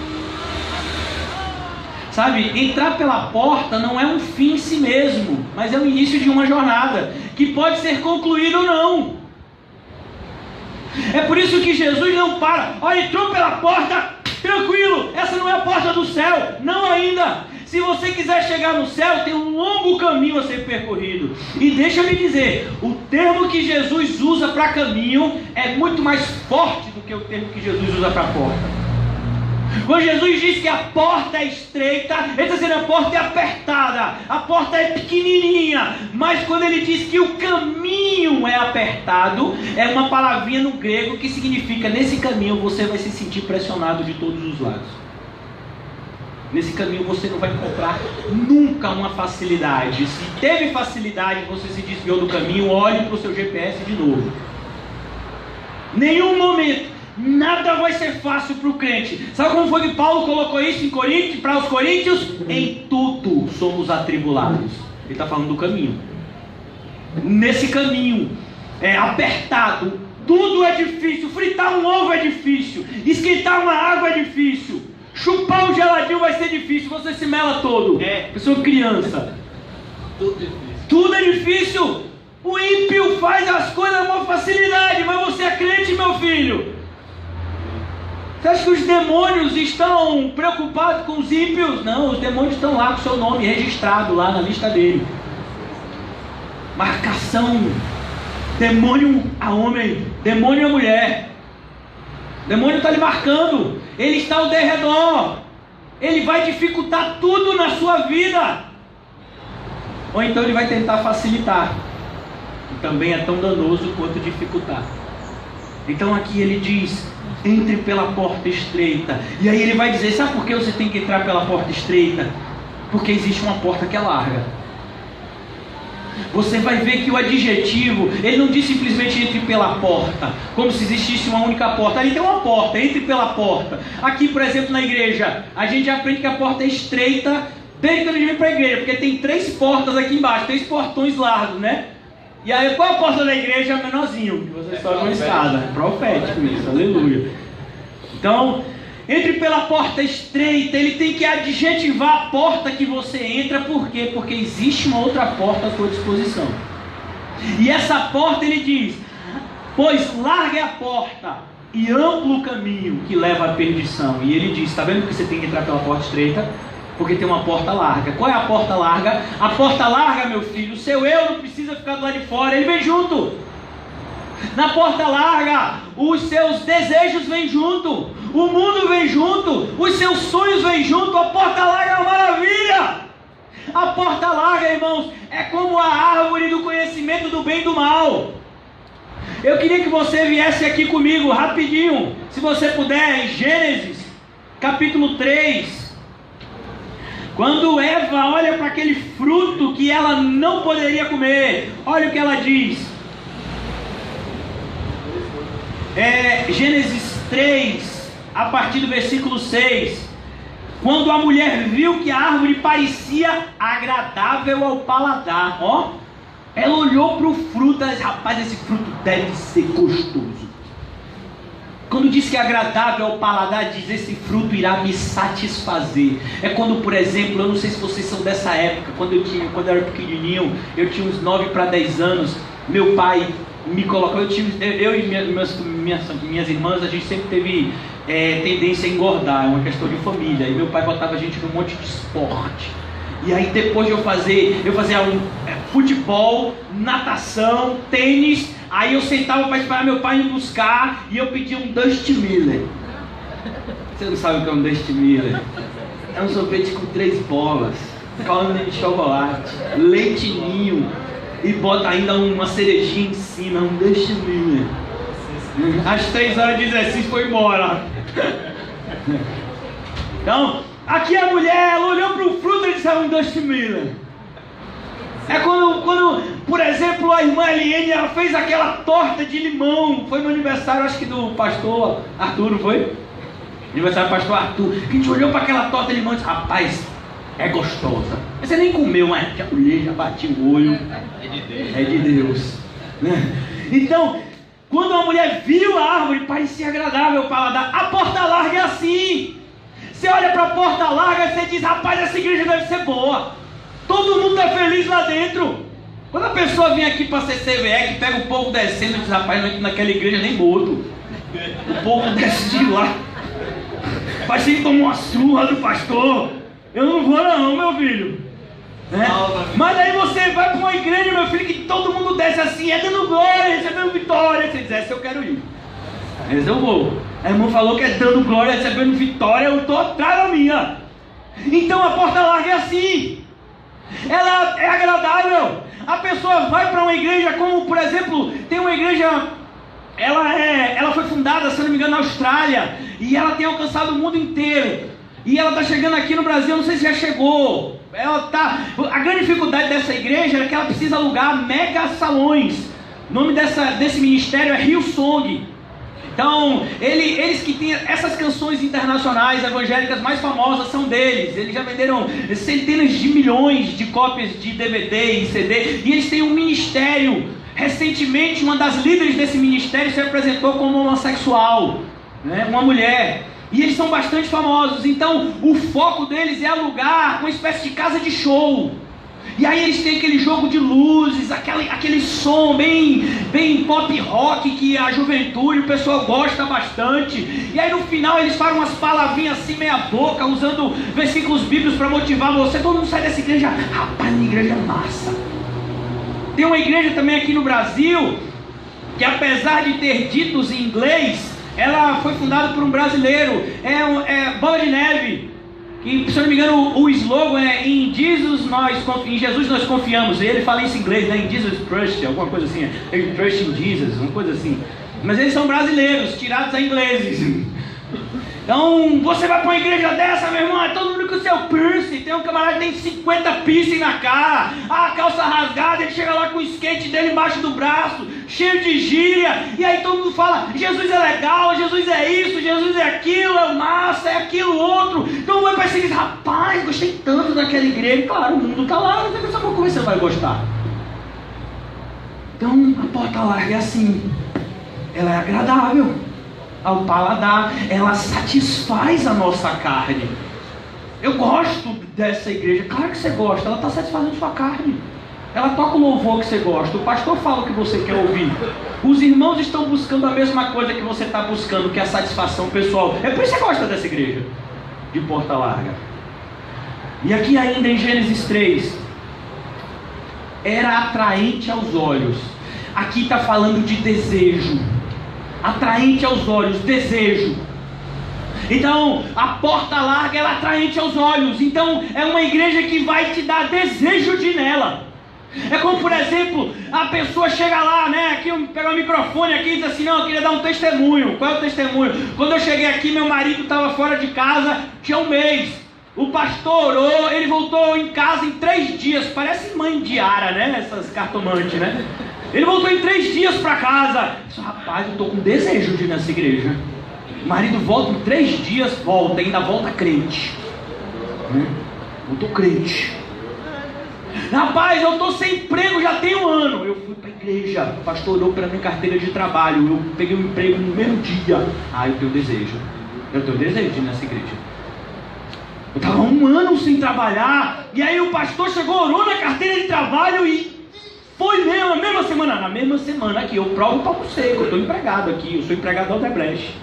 Sabe, entrar pela porta não é um fim em si mesmo, mas é o início de uma jornada que pode ser concluída ou não. É por isso que Jesus não para. Olha, entrou pela porta, tranquilo, essa não é a porta do céu, não ainda. Se você quiser chegar no céu, tem um longo caminho a ser percorrido. E deixa-me dizer, o termo que Jesus usa para caminho é muito mais forte do que o termo que Jesus usa para porta. Quando Jesus diz que a porta é estreita, ele está dizendo a porta é apertada, a porta é pequenininha. Mas quando ele diz que o caminho é apertado, é uma palavrinha no grego que significa, nesse caminho você vai se sentir pressionado de todos os lados. Nesse caminho você não vai encontrar nunca uma facilidade. Se teve facilidade e você se desviou do caminho, olhe para o seu GPS de novo. Nenhum momento. Nada vai ser fácil para o crente. Sabe como foi que Paulo colocou isso para os coríntios? Em tudo somos atribulados. Ele está falando do caminho. Nesse caminho é apertado, tudo é difícil. Fritar um ovo é difícil, esquentar uma água é difícil, chupar um geladinho vai ser difícil. Você se mela todo. Eu sou criança. Tudo é difícil. O ímpio faz as coisas com uma facilidade, mas você é crente, meu filho. Você acha que os demônios estão preocupados com os ímpios? Não, os demônios estão lá com o seu nome registrado lá na lista dele. Marcação. Demônio a homem, demônio a mulher. O demônio está lhe marcando. Ele está ao derredor. ele vai dificultar tudo na sua vida. Ou então ele vai tentar facilitar, que também é tão danoso quanto dificultar. Então aqui ele diz: entre pela porta estreita. E aí ele vai dizer: sabe por que você tem que entrar pela porta estreita? Porque existe uma porta que é larga. Você vai ver que o adjetivo, ele não diz simplesmente entre pela porta, como se existisse uma única porta. Ali tem uma porta, entre pela porta. Aqui, por exemplo, na igreja, a gente aprende que a porta é estreita desde quando a gente vem para a igreja, porque tem 3 portas aqui embaixo, 3 portões largos, né? E aí, qual a porta da igreja? É menorzinho, que você sobe uma escada. Profético isso, aleluia. Então, entre pela porta estreita. Ele tem que adjetivar a porta que você entra. Por quê? Porque existe uma outra porta à sua disposição. E essa porta, ele diz: pois larga é a porta e amplo o caminho que leva à perdição. E ele diz: está vendo que você tem que entrar pela porta estreita? Porque tem uma porta larga. Qual é a porta larga? A porta larga, meu filho, o seu eu não precisa ficar do lado de fora, ele vem junto. Na porta larga, os seus desejos vêm junto, o mundo vem junto, os seus sonhos vêm junto. A porta larga é uma maravilha. A porta larga, irmãos, é como a árvore do conhecimento do bem e do mal. Eu queria que você viesse aqui comigo rapidinho, se você puder, em Gênesis capítulo 3. Quando Eva olha para aquele fruto que ela não poderia comer, olha o que ela diz. Gênesis 3, a partir do versículo 6. Quando a mulher viu que a árvore parecia agradável ao paladar, ela olhou para o fruto e disse: rapaz, esse fruto deve ser gostoso. Quando diz que é agradável ao paladar, diz: esse fruto irá me satisfazer. É quando, por exemplo, eu não sei se vocês são dessa época, quando eu era pequenininho, eu tinha uns 9 para 10 anos, meu pai me colocou, eu e minhas irmãs, a gente sempre teve tendência a engordar, é uma questão de família, e meu pai botava a gente num monte de esporte. E aí depois de eu fazia futebol, natação, tênis. Aí eu sentava para esperar meu pai me buscar e eu pedia um Dust Miller. Você não sabe o que é um Dust Miller? É um sorvete com 3 bolas, calma de chocolate, leitinho e bota ainda uma cerejinha em cima, um Dust Miller. Às 3 horas de exercício foi embora. Então, aqui a mulher, ela olhou para o fruto e disse: um Dust Miller. É quando, por exemplo, a irmã Eliane, ela fez aquela torta de limão. Foi no aniversário, acho que do pastor Arthur, não foi? Aniversário do pastor Arthur. A gente olhou para aquela torta de limão e disse: rapaz, é gostosa. Você nem comeu, mas já olhei, já bati o olho. É de Deus. Então, quando a mulher viu a árvore, parecia agradável ao paladar. A porta larga é assim. Você olha para a porta larga e você diz: rapaz, essa igreja deve ser boa. Todo mundo está feliz lá dentro. Quando a pessoa vem aqui para ser CVE, que pega o povo descendo e diz: rapaz, não entra naquela igreja nem morto. O povo desce de lá. Vai ser que tomou uma surra do pastor. Eu não vou não, meu filho. Mas aí você vai para uma igreja, meu filho, que todo mundo desce assim, dando glória, recebendo vitória. Você diz: essa eu quero ir. Essa eu vou. A irmã falou que é dando glória, recebendo vitória, eu estou atrás da minha. Então a porta larga é assim. Ela é agradável. A pessoa vai para uma igreja, como por exemplo, tem uma igreja, ela foi fundada, se não me engano, na Austrália, e ela tem alcançado o mundo inteiro. E ela está chegando aqui no Brasil, não sei se já chegou. A grande dificuldade dessa igreja é que ela precisa alugar mega salões. O nome desse ministério é Hillsong. Então, eles que têm essas canções internacionais evangélicas mais famosas são deles. Eles já venderam centenas de milhões de cópias de DVD e CD. E eles têm um ministério. Recentemente, uma das líderes desse ministério se apresentou como homossexual, né? Uma mulher. E eles são bastante famosos. Então, o foco deles é alugar uma espécie de casa de show. E aí eles têm aquele jogo de luzes, aquele som bem pop rock que a juventude, o pessoal gosta bastante. E aí no final eles falam umas palavrinhas assim meia boca, usando versículos bíblicos para motivar você. Todo mundo sai dessa igreja: rapaz, minha igreja é massa. Tem uma igreja também aqui no Brasil, que apesar de ter ditos em inglês, ela foi fundada por um brasileiro, Bola de Neve, que se eu não me engano, o slogan é em Jesus nós confiamos. Ele fala isso em inglês, né? In Jesus trust, alguma coisa assim. Trust in Jesus, uma coisa assim. Mas eles são brasileiros, tirados a ingleses. Então, você vai para uma igreja dessa, meu irmão, é todo mundo com o seu piercing. Tem um camarada que tem 50 piercing na cara, a calça rasgada, ele chega lá com o skate dele embaixo do braço, cheio de gíria, e aí todo mundo fala, Jesus é legal, Jesus é isso, Jesus é aquilo, é massa, é aquilo outro. Então vai para essa igreja, rapaz, gostei tanto daquela igreja. Claro, o mundo está lá, mas sabe como você vai gostar? Então, a porta larga é assim, ela é agradável ao paladar, ela satisfaz a nossa carne. Eu gosto dessa igreja. Claro que você gosta, ela está satisfazendo sua carne. Ela toca o louvor que você gosta, o pastor fala o que você quer ouvir, os irmãos estão buscando a mesma coisa que você está buscando, que é a satisfação pessoal. É por isso que você gosta dessa igreja de porta larga. E aqui ainda em Gênesis 3, era atraente aos olhos. Aqui está falando de desejo. Atraente aos olhos, desejo. Então, a porta larga ela é atraente aos olhos. Então, é uma igreja que vai te dar desejo de ir nela. É como, por exemplo, a pessoa chega lá, né? Aqui, pega o microfone aqui e diz assim, não, eu queria dar um testemunho. Qual é o testemunho? Quando eu cheguei aqui, meu marido estava fora de casa, tinha um mês. O pastor orou, ele voltou em casa em 3 dias. Parece mãe de Ara, né? Essas cartomantes, né? Ele voltou em 3 dias para casa. Eu disse, rapaz, eu estou com desejo de ir nessa igreja. O marido volta em 3 dias, volta, ainda volta crente. Voltou crente. Rapaz, eu estou sem emprego já tem 1 ano. Eu fui para a igreja, o pastor orou pela minha carteira de trabalho. Eu peguei um emprego no mesmo dia. Ah, eu tenho desejo. Eu tenho desejo de ir nessa igreja. Eu estava 1 ano sem trabalhar. E aí o pastor chegou, orou na carteira de trabalho e foi mesmo, na mesma semana. Na mesma semana aqui, eu provo para você que eu estou empregado aqui. Eu sou empregado da Odebrecht.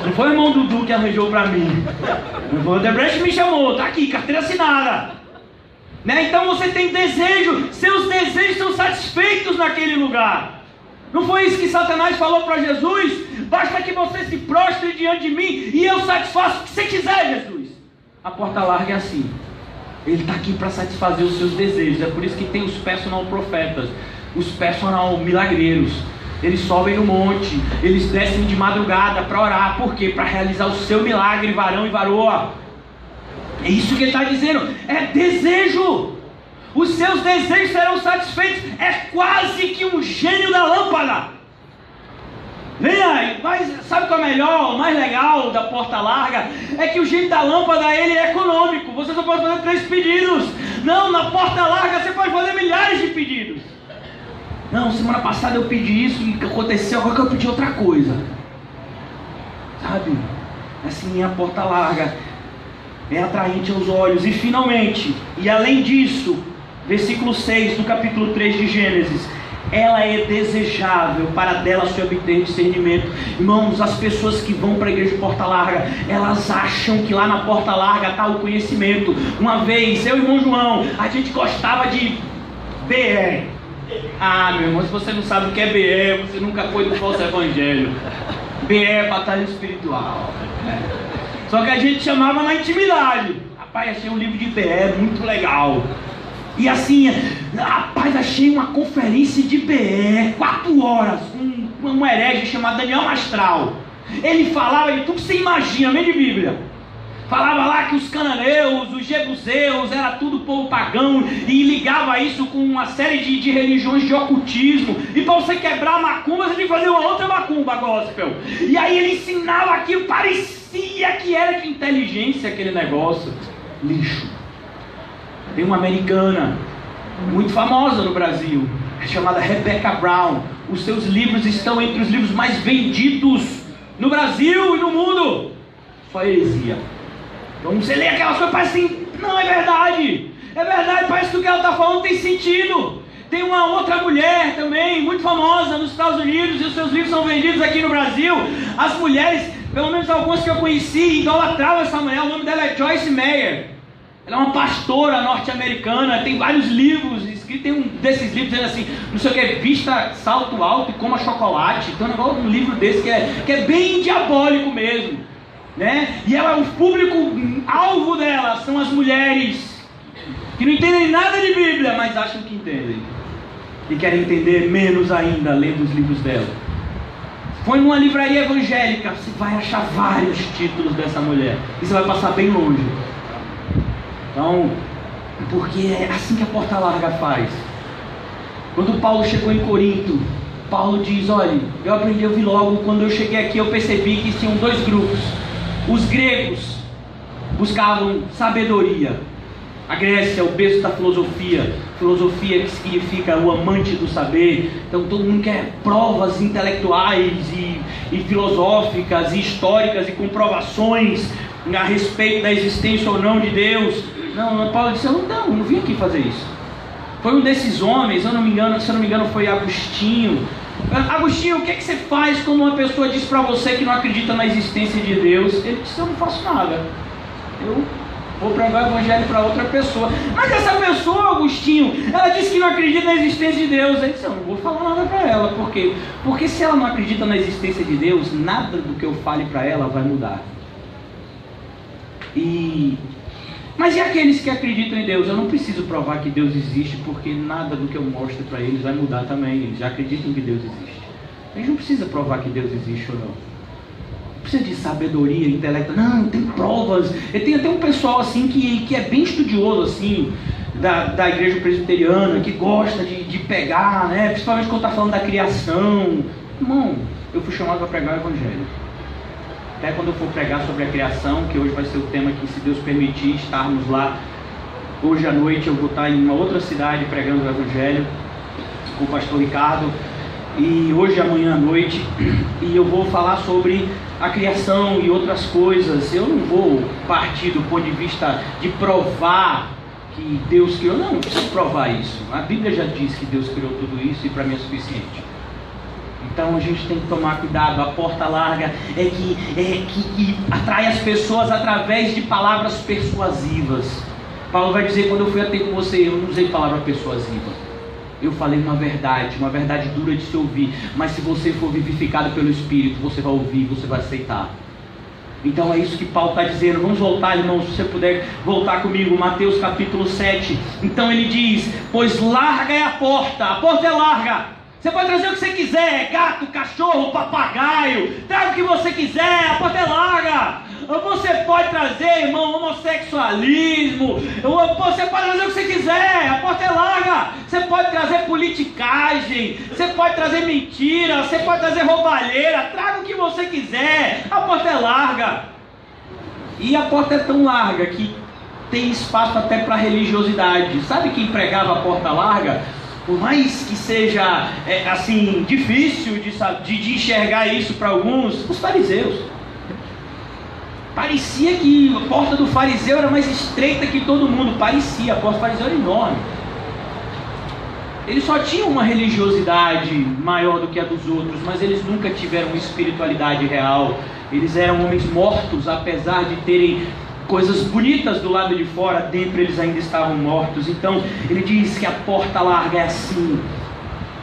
Não foi o irmão Dudu que arranjou para mim. Não foi o Odebrecht que me chamou. Está aqui, carteira assinada. Né? Então você tem desejo. Seus desejos são satisfeitos naquele lugar. Não foi isso que Satanás falou para Jesus? Basta que você se prostre diante de mim e eu satisfaço o que você quiser, Jesus. A porta larga é assim. Ele está aqui para satisfazer os seus desejos. É por isso que tem os personal profetas, os personal milagreiros. Eles sobem no monte, eles descem de madrugada para orar. Por quê? Para realizar o seu milagre, varão e varoa. É isso que ele está dizendo. É desejo. Os seus desejos serão satisfeitos. É quase que um gênio da lâmpada. Vem aí, mas sabe qual é o melhor, o mais legal da porta larga? É que o gênio da lâmpada, ele é econômico. Você só pode fazer 3 pedidos. Não, na porta larga você pode fazer milhares de pedidos. Não, semana passada eu pedi isso e aconteceu, agora que eu pedi outra coisa. Sabe? Assim, a porta larga é atraente aos olhos. E finalmente, e além disso, versículo 6 do capítulo 3 de Gênesis, ela é desejável para dela se obter discernimento. Irmãos, as pessoas que vão para a igreja de porta larga, elas acham que lá na porta larga está o conhecimento. Uma vez, eu e o irmão João, a gente gostava de BR. Ah, meu irmão, se você não sabe o que é BR, você nunca foi do falso evangelho. BR é batalha espiritual. Só que a gente chamava na intimidade. Rapaz, achei um livro de BR muito legal. E assim, rapaz, achei uma conferência de BR, 4 horas, um herege chamado Daniel Mastral. Ele falava de tudo que você imagina, meio de Bíblia. Falava lá que os cananeus, os jebuseus, era tudo povo pagão, e ligava isso com uma série de religiões de ocultismo. E para você quebrar a macumba, você tinha que fazer uma outra macumba gospel. E aí ele ensinava aquilo, parecia que era de inteligência aquele negócio. Lixo. Tem uma americana muito famosa no Brasil, chamada Rebecca Brown. Os seus livros estão entre os livros mais vendidos no Brasil e no mundo. Só heresia. Então você lê aquelas coisas e parece assim, não, é verdade. É verdade, parece que o que ela está falando tem sentido. Tem uma outra mulher também, muito famosa nos Estados Unidos, e os seus livros são vendidos aqui no Brasil. As mulheres, pelo menos algumas que eu conheci, idolatravam essa mulher. O nome dela é Joyce Meyer. Ela é uma pastora norte-americana, tem vários livros escritos, tem um desses livros dizendo assim, não sei o que, vista salto alto e coma chocolate. Tem um livro desse que é bem diabólico mesmo. né? E ela, o público alvo dela são as mulheres que não entendem nada de Bíblia, mas acham que entendem e querem entender menos ainda lendo os livros dela. Foi numa livraria evangélica, você vai achar vários títulos dessa mulher e você vai passar bem longe. Então, porque é assim que a porta larga faz. Quando Paulo chegou em Corinto, Paulo diz: olha, eu vi logo, quando eu cheguei aqui eu percebi que tinham dois grupos. Os gregos buscavam sabedoria. A Grécia é o berço da filosofia que significa o amante do saber. Então todo mundo quer provas intelectuais e filosóficas e históricas e comprovações a respeito da existência ou não de Deus. Não, Paulo disse: eu não vim aqui fazer isso. Foi um desses homens, se eu não me engano foi Agostinho. Agostinho, o que você faz quando uma pessoa diz para você que não acredita na existência de Deus? Ele disse: eu não faço nada, eu vou pregar o evangelho para outra pessoa. Mas essa pessoa, Agostinho, ela disse que não acredita na existência de Deus. Ele disse: eu não vou falar nada para ela. Por quê? Porque se ela não acredita na existência de Deus, nada do que eu fale para ela vai mudar. Mas e aqueles que acreditam em Deus? Eu não preciso provar que Deus existe, porque nada do que eu mostro para eles vai mudar também. Eles já acreditam que Deus existe. A gente não precisa provar que Deus existe ou não. Não precisa de sabedoria intelectual. Não, tem provas. Tem até um pessoal assim que é bem estudioso assim, da igreja presbiteriana, que gosta de pegar, né? Principalmente quando está falando da criação. Irmão, eu fui chamado para pregar o evangelho. Até quando eu for pregar sobre a criação, que hoje vai ser o tema que, se Deus permitir, estarmos lá. Hoje à noite eu vou estar em uma outra cidade pregando o evangelho com o pastor Ricardo. E hoje, amanhã à noite, e eu vou falar sobre a criação e outras coisas. Eu não vou partir do ponto de vista de provar que Deus criou. Não preciso provar isso. A Bíblia já diz que Deus criou tudo isso e para mim é suficiente. Então a gente tem que tomar cuidado. A porta larga é que atrai as pessoas através de palavras persuasivas. Paulo vai dizer: quando eu fui até com você, eu não usei palavra persuasiva. Eu falei uma verdade dura de se ouvir. Mas se você for vivificado pelo Espírito, você vai ouvir, você vai aceitar. Então é isso que Paulo está dizendo. Vamos voltar, irmãos, se você puder voltar comigo, Mateus capítulo 7. Então ele diz: pois larga é a porta é larga. Você pode trazer o que você quiser, gato, cachorro, papagaio, traga o que você quiser, a porta é larga. Você pode trazer, irmão, homossexualismo, você pode trazer o que você quiser, a porta é larga. Você pode trazer politicagem, você pode trazer mentira, você pode trazer roubalheira, traga o que você quiser, a porta é larga. E a porta é tão larga que tem espaço até para religiosidade. Sabe quem pregava a porta larga? Por mais que seja assim difícil de enxergar isso para alguns, os fariseus. Parecia que a porta do fariseu era mais estreita que todo mundo. Parecia, a porta do fariseu era enorme. Eles só tinham uma religiosidade maior do que a dos outros, mas eles nunca tiveram uma espiritualidade real. Eles eram homens mortos, apesar de terem coisas bonitas do lado de fora, dentro eles ainda estavam mortos. Então ele diz que a porta larga é assim.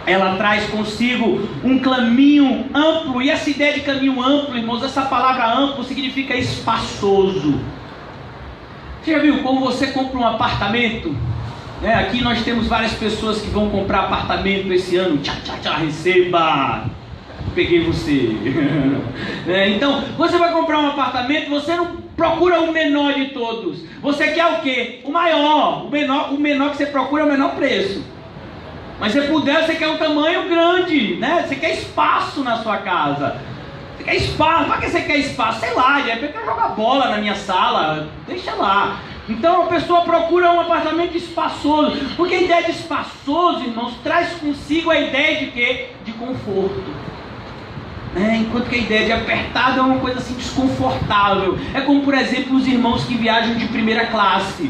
Ela traz consigo um caminho amplo. E essa ideia de caminho amplo, irmãos, essa palavra amplo significa espaçoso. Você já viu como você compra um apartamento? Aqui nós temos várias pessoas que vão comprar apartamento esse ano. Tchá, receba! Peguei você. Então, você vai comprar um apartamento, você não procura o menor de todos. Você quer o quê? O maior. O menor que você procura é o menor preço. Mas se puder, você quer um tamanho grande, né? Você quer espaço na sua casa. Você quer espaço. Para que você quer espaço? Sei lá, de repente eu quero jogar bola na minha sala. Deixa lá. Então a pessoa procura um apartamento espaçoso. Porque a ideia de espaçoso, irmãos, traz consigo a ideia de quê? De conforto. Enquanto que a ideia de apertado é uma coisa assim desconfortável. É como, por exemplo, os irmãos que viajam de primeira classe.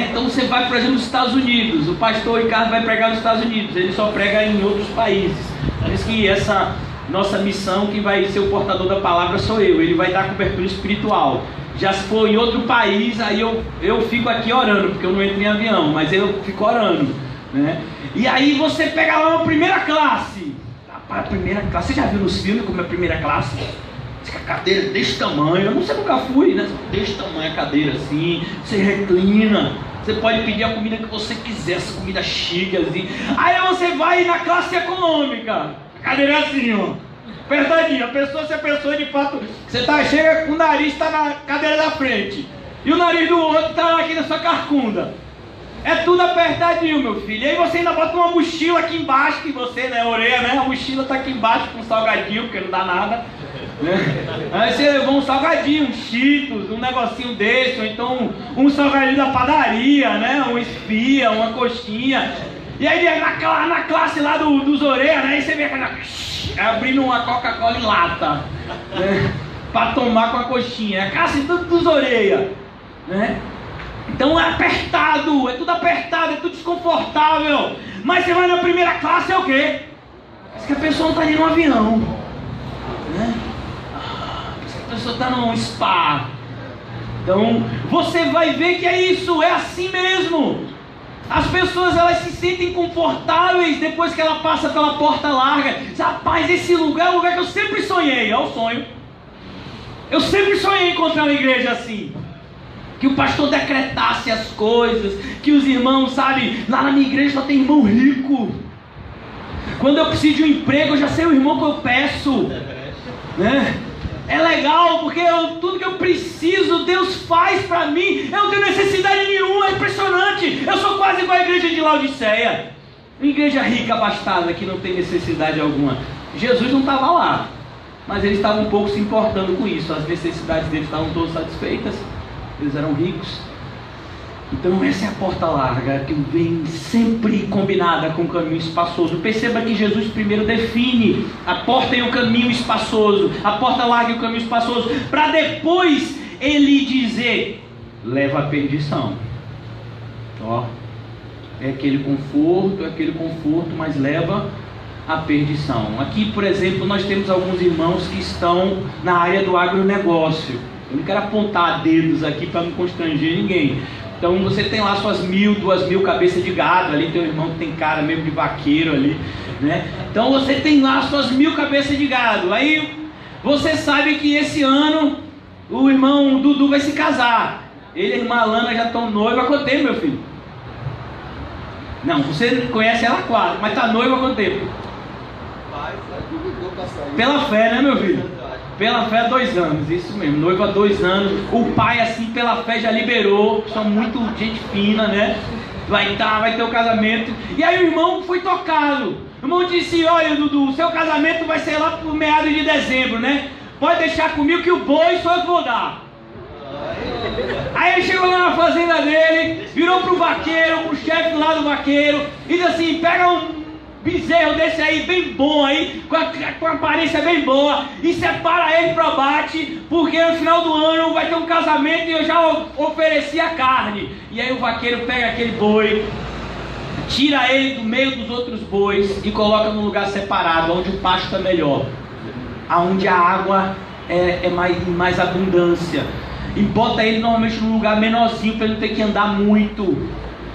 Então você vai, por exemplo, nos Estados Unidos. O pastor Ricardo vai pregar nos Estados Unidos. Ele só prega em outros países. Diz que essa nossa missão, quem vai ser o portador da palavra sou eu. Ele vai dar cobertura espiritual. Já se for em outro país, aí eu fico aqui orando, porque eu não entro em avião, mas eu fico orando, E aí você pega lá uma primeira classe. Rapaz, primeira classe, você já viu nos filmes como é a primeira classe? A cadeira desse tamanho, eu não sei, nunca fui, né? Desse tamanho a cadeira assim, você reclina, você pode pedir a comida que você quiser, essa comida chique assim. Aí você vai na classe econômica, a cadeira é assim, ó, apertadinha, se a pessoa de fato, você chega com o nariz, está na cadeira da frente, e o nariz do outro está aqui na sua carcunda. É tudo apertadinho, meu filho. E aí você ainda bota uma mochila aqui embaixo, que você, né, orelha, né? A mochila tá aqui embaixo com um salgadinho, porque não dá nada, né? Aí você levou um salgadinho, um Cheetos, um negocinho desse, ou então um salgadinho da padaria, né? Um espia, uma coxinha. E aí na classe lá dos orelhas, né? Aí você vê abrindo uma Coca-Cola em lata, né? Pra tomar com a coxinha. É a classe dos orelhas, né? Então é apertado, é tudo apertado, é tudo desconfortável. Mas você vai na primeira classe, é o quê? Parece que a pessoa não está indo no avião, né? Parece que a pessoa está num spa. Então você vai ver que é isso, é assim mesmo. As pessoas, elas se sentem confortáveis depois que ela passa pela porta larga. Rapaz, esse lugar é o lugar que eu sempre sonhei. É o sonho. Eu sempre sonhei encontrar uma igreja assim, que o pastor decretasse as coisas, que os irmãos, sabe, lá na minha igreja só tem irmão rico. Quando eu preciso de um emprego, eu já sei o irmão que eu peço, né? É legal, porque tudo que eu preciso, Deus faz para mim. Eu não tenho necessidade nenhuma, é impressionante. Eu sou quase igual a igreja de Laodiceia, uma igreja rica, abastada, que não tem necessidade alguma. Jesus não estava lá, mas eles estavam um pouco se importando com isso. As necessidades deles estavam todas satisfeitas. Eles eram ricos. Então essa é a porta larga, que vem sempre combinada com o caminho espaçoso. Perceba que Jesus primeiro define a porta e o caminho espaçoso, a porta larga e o caminho espaçoso, para depois ele dizer: leva a perdição. Ó, é aquele conforto, mas leva a perdição. Aqui, por exemplo, nós temos alguns irmãos que estão na área do agronegócio. Eu não quero apontar dedos aqui para não constranger ninguém. Então você tem lá suas 1.000, 2.000 cabeças de gado. Ali tem um irmão que tem cara mesmo de vaqueiro ali, né? Então você tem lá suas 1.000 cabeças de gado. Aí você sabe que esse ano o irmão Dudu vai se casar. Ele e a irmã Alana já estão noivos há quanto tempo, meu filho? Não, você conhece ela há 4, mas está noiva há quanto tempo? Pela fé, né, meu filho? Pela fé há 2 anos, isso mesmo, noiva há 2 anos. O pai, assim, pela fé já liberou. São muito gente fina, né? Vai ter o casamento. E aí o irmão foi tocado. O irmão disse: olha, Dudu, o seu casamento vai ser lá por meados de dezembro, né? Pode deixar comigo que o boi só eu vou dar. Aí ele chegou lá na fazenda dele, virou pro vaqueiro, pro chefe lá do vaqueiro, e disse assim: pega um bezerro desse aí, bem bom aí, com a aparência bem boa, e separa ele para abate, porque no final do ano vai ter um casamento e eu já ofereci a carne. E aí o vaqueiro pega aquele boi, tira ele do meio dos outros bois e coloca num lugar separado, onde o pasto é melhor, onde a água é mais abundância, e bota ele normalmente num lugar menorzinho para ele não ter que andar muito.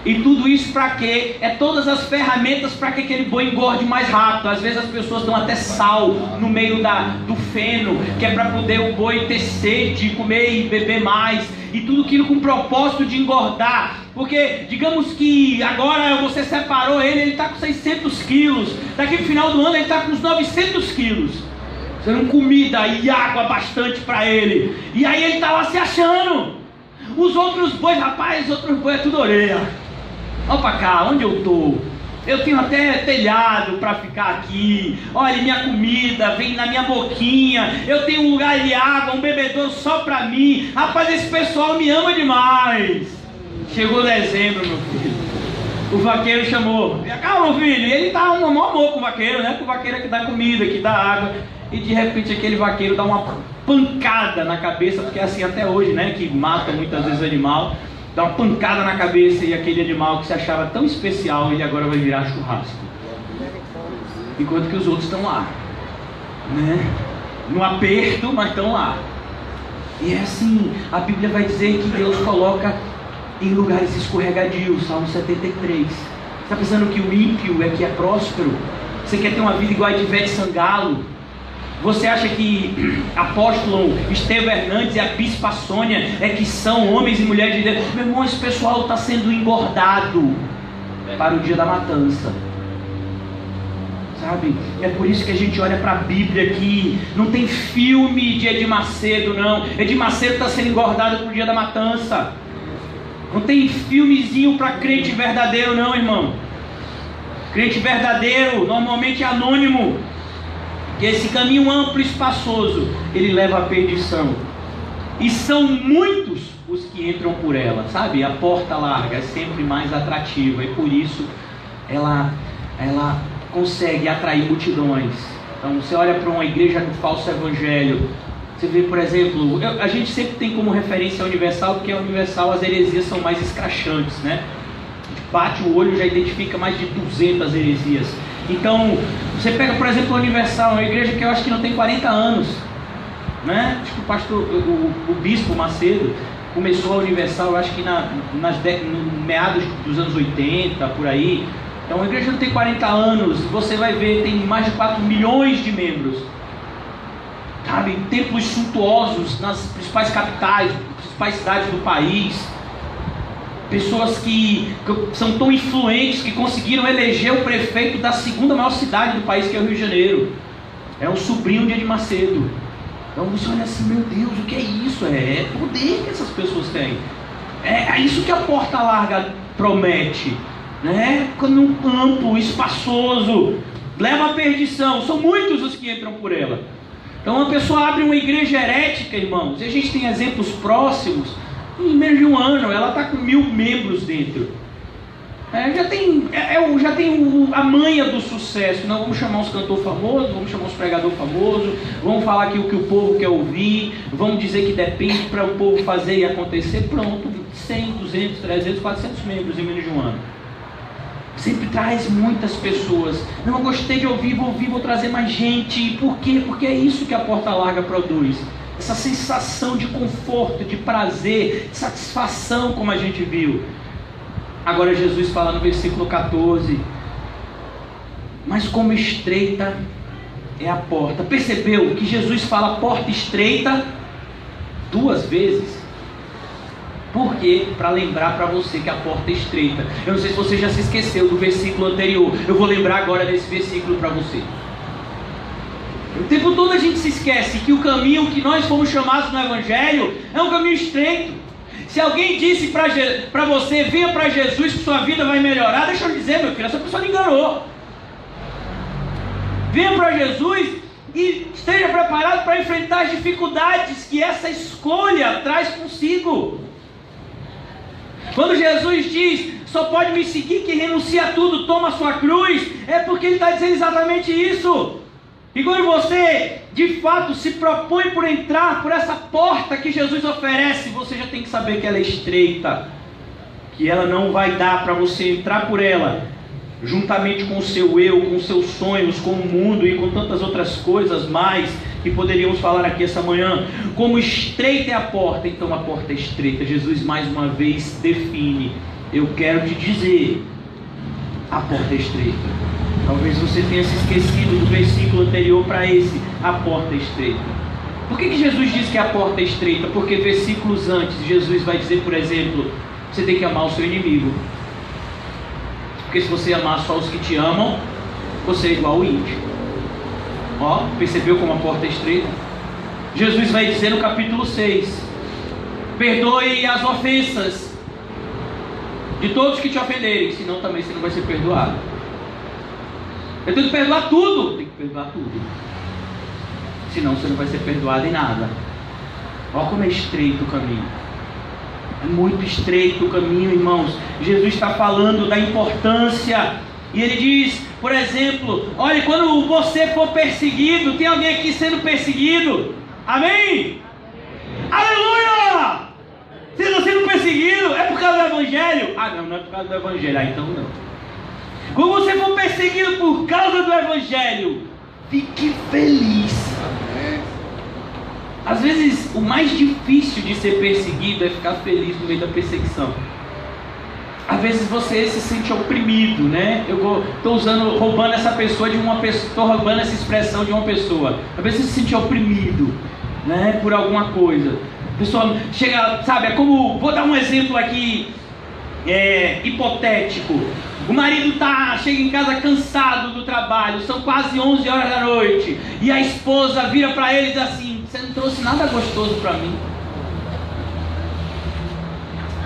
E tudo isso para quê? É todas as ferramentas para que aquele boi engorde mais rápido. Às vezes as pessoas dão até sal no meio do feno, que é para poder o boi ter sede, comer e beber mais. E tudo aquilo com o propósito de engordar. Porque, digamos que agora você separou ele está com 600 quilos. Daqui no final do ano ele está com uns 900 quilos. Dando comida e água bastante para ele. E aí ele está lá se achando. Os outros bois, rapaz, os outros bois é tudo orelha. Olha para cá, onde eu estou? Eu tenho até telhado para ficar aqui. Olha, minha comida vem na minha boquinha. Eu tenho um lugar de água, um bebedouro só para mim. Rapaz, esse pessoal me ama demais. Chegou dezembro, meu filho. O vaqueiro chamou: calma, filho. E ele tá um amor com o vaqueiro, né? Porque o vaqueiro é que dá comida, que dá água. E de repente aquele vaqueiro dá uma pancada na cabeça, porque é assim até hoje, né? Que mata muitas vezes o animal. Dá uma pancada na cabeça e aquele animal que se achava tão especial, ele agora vai virar churrasco. Enquanto que os outros estão lá, né? No aperto, mas estão lá. E é assim, a Bíblia vai dizer que Deus coloca em lugares escorregadios. Salmo 73. Você está pensando que o ímpio é que é próspero? Você quer ter uma vida igual a de Ivete Sangalo? Você acha que apóstolo Estevão Hernandes e a bispa Sônia é que são homens e mulheres de Deus? Meu irmão, esse pessoal está sendo engordado para o dia da matança. Sabe? É por isso que a gente olha para a Bíblia aqui. Não tem filme de Edir Macedo, não. Edir Macedo está sendo engordado para o dia da matança. Não tem filmezinho para crente verdadeiro, não, irmão. Crente verdadeiro normalmente é anônimo. Que esse caminho amplo e espaçoso, ele leva à perdição. E são muitos os que entram por ela, sabe? A porta larga é sempre mais atrativa. E por isso ela consegue atrair multidões. Então você olha para uma igreja do falso evangelho. Você vê, por exemplo, a gente sempre tem como referência a Universal, porque a Universal as heresias são mais escrachantes, né? A gente bate o olho e já identifica mais de 200 heresias. Então, você pega, por exemplo, a Universal, uma igreja que eu acho que não tem 40 anos, né? Acho que o pastor, o bispo Macedo começou a Universal, eu acho que no meados dos anos 80, por aí. Então, a igreja não tem 40 anos, você vai ver, tem mais de 4 milhões de membros. Sabe, templos suntuosos nas principais capitais, principais cidades do país. Pessoas que são tão influentes que conseguiram eleger o prefeito da segunda maior cidade do país, que é o Rio de Janeiro. É um sobrinho de Edir Macedo. Então você olha assim, meu Deus, o que é isso? É poder que essas pessoas têm. É isso que a porta larga promete, né? Caminho amplo, espaçoso, leva à perdição. São muitos os que entram por ela. Então uma pessoa abre uma igreja herética, irmãos, e a gente tem exemplos próximos. Em menos de um ano, ela está com 1000 membros dentro. Já tem a manha do sucesso. Não, vamos chamar uns cantores famosos, vamos chamar uns pregadores famosos, vamos falar aqui o que o povo quer ouvir, vamos dizer que depende para o povo fazer e acontecer. Pronto, 100, 200, 300, 400 membros em menos de um ano. Sempre traz muitas pessoas. Não, eu gostei de ouvir, vou trazer mais gente. Por quê? Porque é isso que a porta larga produz. Essa sensação de conforto, de prazer, de satisfação, como a gente viu. Agora Jesus fala no versículo 14: mas como estreita é a porta. Percebeu que Jesus fala porta estreita 2 vezes? Por quê? Para lembrar para você que a porta é estreita. Eu não sei se você já se esqueceu do versículo anterior. Eu vou lembrar agora desse versículo para você. O tempo todo a gente se esquece que o caminho que nós fomos chamados no Evangelho é um caminho estreito. Se alguém disse para você, venha para Jesus que sua vida vai melhorar, deixa eu dizer, meu filho, essa pessoa lhe enganou. Venha para Jesus e esteja preparado para enfrentar as dificuldades que essa escolha traz consigo. Quando Jesus diz, só pode me seguir quem renuncia a tudo, toma a sua cruz, é porque Ele está dizendo exatamente isso. E quando você, de fato, se propõe por entrar por essa porta que Jesus oferece, você já tem que saber que ela é estreita, que ela não vai dar para você entrar por ela, juntamente com o seu eu, com os seus sonhos, com o mundo e com tantas outras coisas mais, que poderíamos falar aqui essa manhã. Como estreita é a porta, então a porta é estreita. Jesus mais uma vez define, eu quero te dizer, a porta é estreita. Talvez você tenha se esquecido do versículo anterior para esse, a porta é estreita. Por que Jesus diz que a porta é estreita? Porque versículos antes, Jesus vai dizer, por exemplo, você tem que amar o seu inimigo. Porque se você amar só os que te amam, você é igual ao ímpio. Ó, percebeu como a porta é estreita? Jesus vai dizer no capítulo 6, perdoe as ofensas de todos que te ofenderem, senão também você não vai ser perdoado. Eu tenho que perdoar tudo. Tem que perdoar tudo. Senão você não vai ser perdoado em nada. Olha como é estreito o caminho. É muito estreito o caminho, irmãos. Jesus está falando da importância. E Ele diz, por exemplo, olha, quando você for perseguido, tem alguém aqui sendo perseguido. Amém? Aleluia! Você está sendo perseguido, é por causa do Evangelho? Ah, não é por causa do Evangelho. Ah, então não. Quando você for perseguido por causa do Evangelho, fique feliz. Às vezes o mais difícil de ser perseguido é ficar feliz no meio da perseguição. Às vezes você se sente oprimido, né? Eu estou roubando essa pessoa de uma pessoa, estou roubando essa expressão de uma pessoa. Às vezes você se sente oprimido, né? Por alguma coisa. A pessoa chega, sabe? É como, vou dar um exemplo aqui, hipotético. O marido chega em casa cansado do trabalho, são quase 11 horas da noite, e a esposa vira para ele e diz assim: você não trouxe nada gostoso para mim?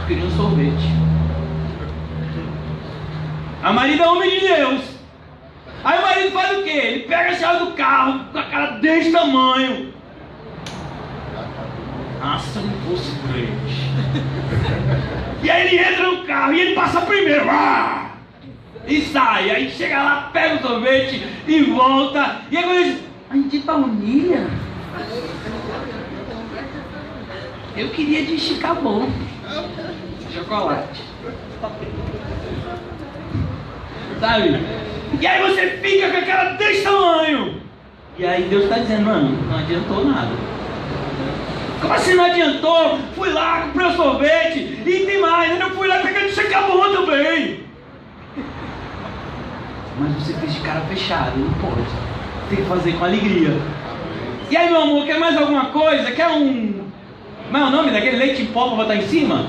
Eu queria um sorvete. A marido é homem de Deus. Aí o marido faz o quê? Ele pega a chave do carro com a cara desse tamanho. Nossa, se eu não fosse crente. E aí ele entra no carro e ele passa primeiro. E sai. Aí chega lá, pega o sorvete e volta. E aí quando ele diz: ai, de baunilha? Eu queria de chicabon. Chocolate. Sabe? E aí você fica com a cara desse tamanho. E aí Deus está dizendo: mano, não adiantou nada. Como assim não adiantou? Fui lá, comprei o sorvete. E tem mais, ainda fui lá pegando chicabon também. Mas você fez de cara fechada, não pode. Tem que fazer com alegria. E aí, meu amor, quer mais alguma coisa? Quer um... Como é o nome daquele leite em pó para botar em cima?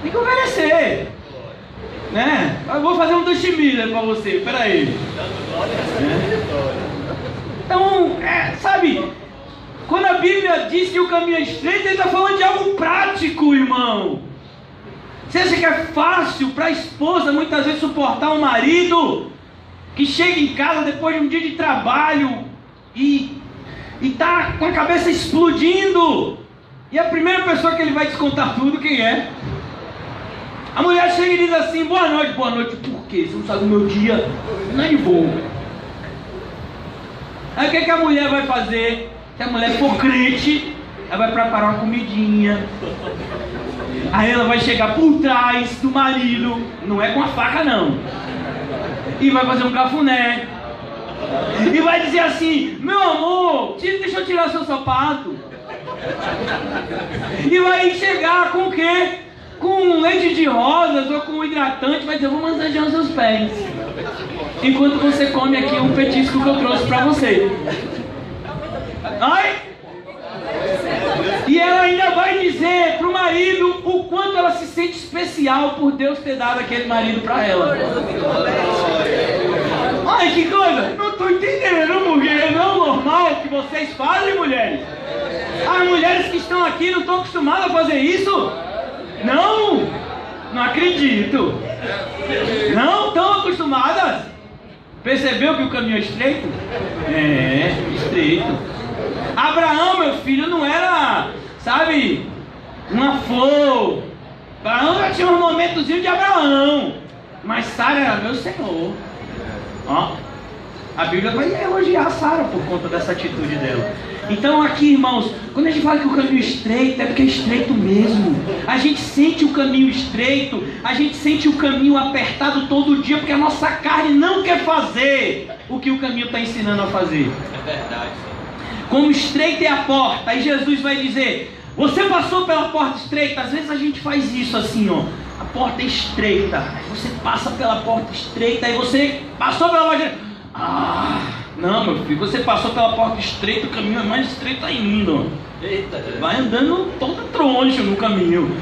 Tem que oferecer, né? Eu vou fazer um duchimilha para você, peraí. Então, sabe, quando a Bíblia diz que o caminho é estreito, ele está falando de algo prático, irmão. Você acha que é fácil para a esposa muitas vezes suportar um marido que chega em casa depois de um dia de trabalho e está com a cabeça explodindo? E a primeira pessoa que ele vai descontar tudo, quem é? A mulher chega e diz assim: boa noite. Por quê? Você não sabe o meu dia? Nem vou. Aí o que a mulher vai fazer? Se a mulher for crente, ela vai preparar uma comidinha. Aí ela vai chegar por trás do marido, não é com a faca não, e vai fazer um cafuné. E vai dizer assim: meu amor, deixa eu tirar seu sapato. E vai chegar com o quê? Com leite de rosas ou com hidratante. Vai dizer: vou massagear os seus pés, enquanto você come aqui um petisco que eu trouxe pra você. Ai! E ela ainda vai dizer pro marido o quanto ela se sente especial por Deus ter dado aquele marido pra ela. Ai, que coisa! Não tô entendendo, mulher. Não é normal que vocês fazem, mulheres. As mulheres que estão aqui não estão acostumadas a fazer isso? Não! Não acredito. Não estão acostumadas. Percebeu que o caminho é estreito? É, estreito. Abraão, meu filho, não era, sabe, uma flor. Abraão já tinha um momentozinho de Abraão, mas Sara era meu Senhor. Ó, a Bíblia vai elogiar Sara por conta dessa atitude dela. Então aqui, irmãos, quando a gente fala que o caminho é estreito, é porque é estreito mesmo. A gente sente o caminho estreito, a gente sente o caminho apertado todo dia, porque a nossa carne não quer fazer o que o caminho está ensinando a fazer. É verdade. Como estreita é a porta, aí Jesus vai dizer: você passou pela porta estreita. Às vezes a gente faz isso assim, ó. A porta é estreita, aí você passa pela porta estreita, aí você passou pela porta estreita. Não, meu filho, você passou pela porta estreita, o caminho é mais estreito ainda, ó. Eita, vai andando todo troncho no caminho.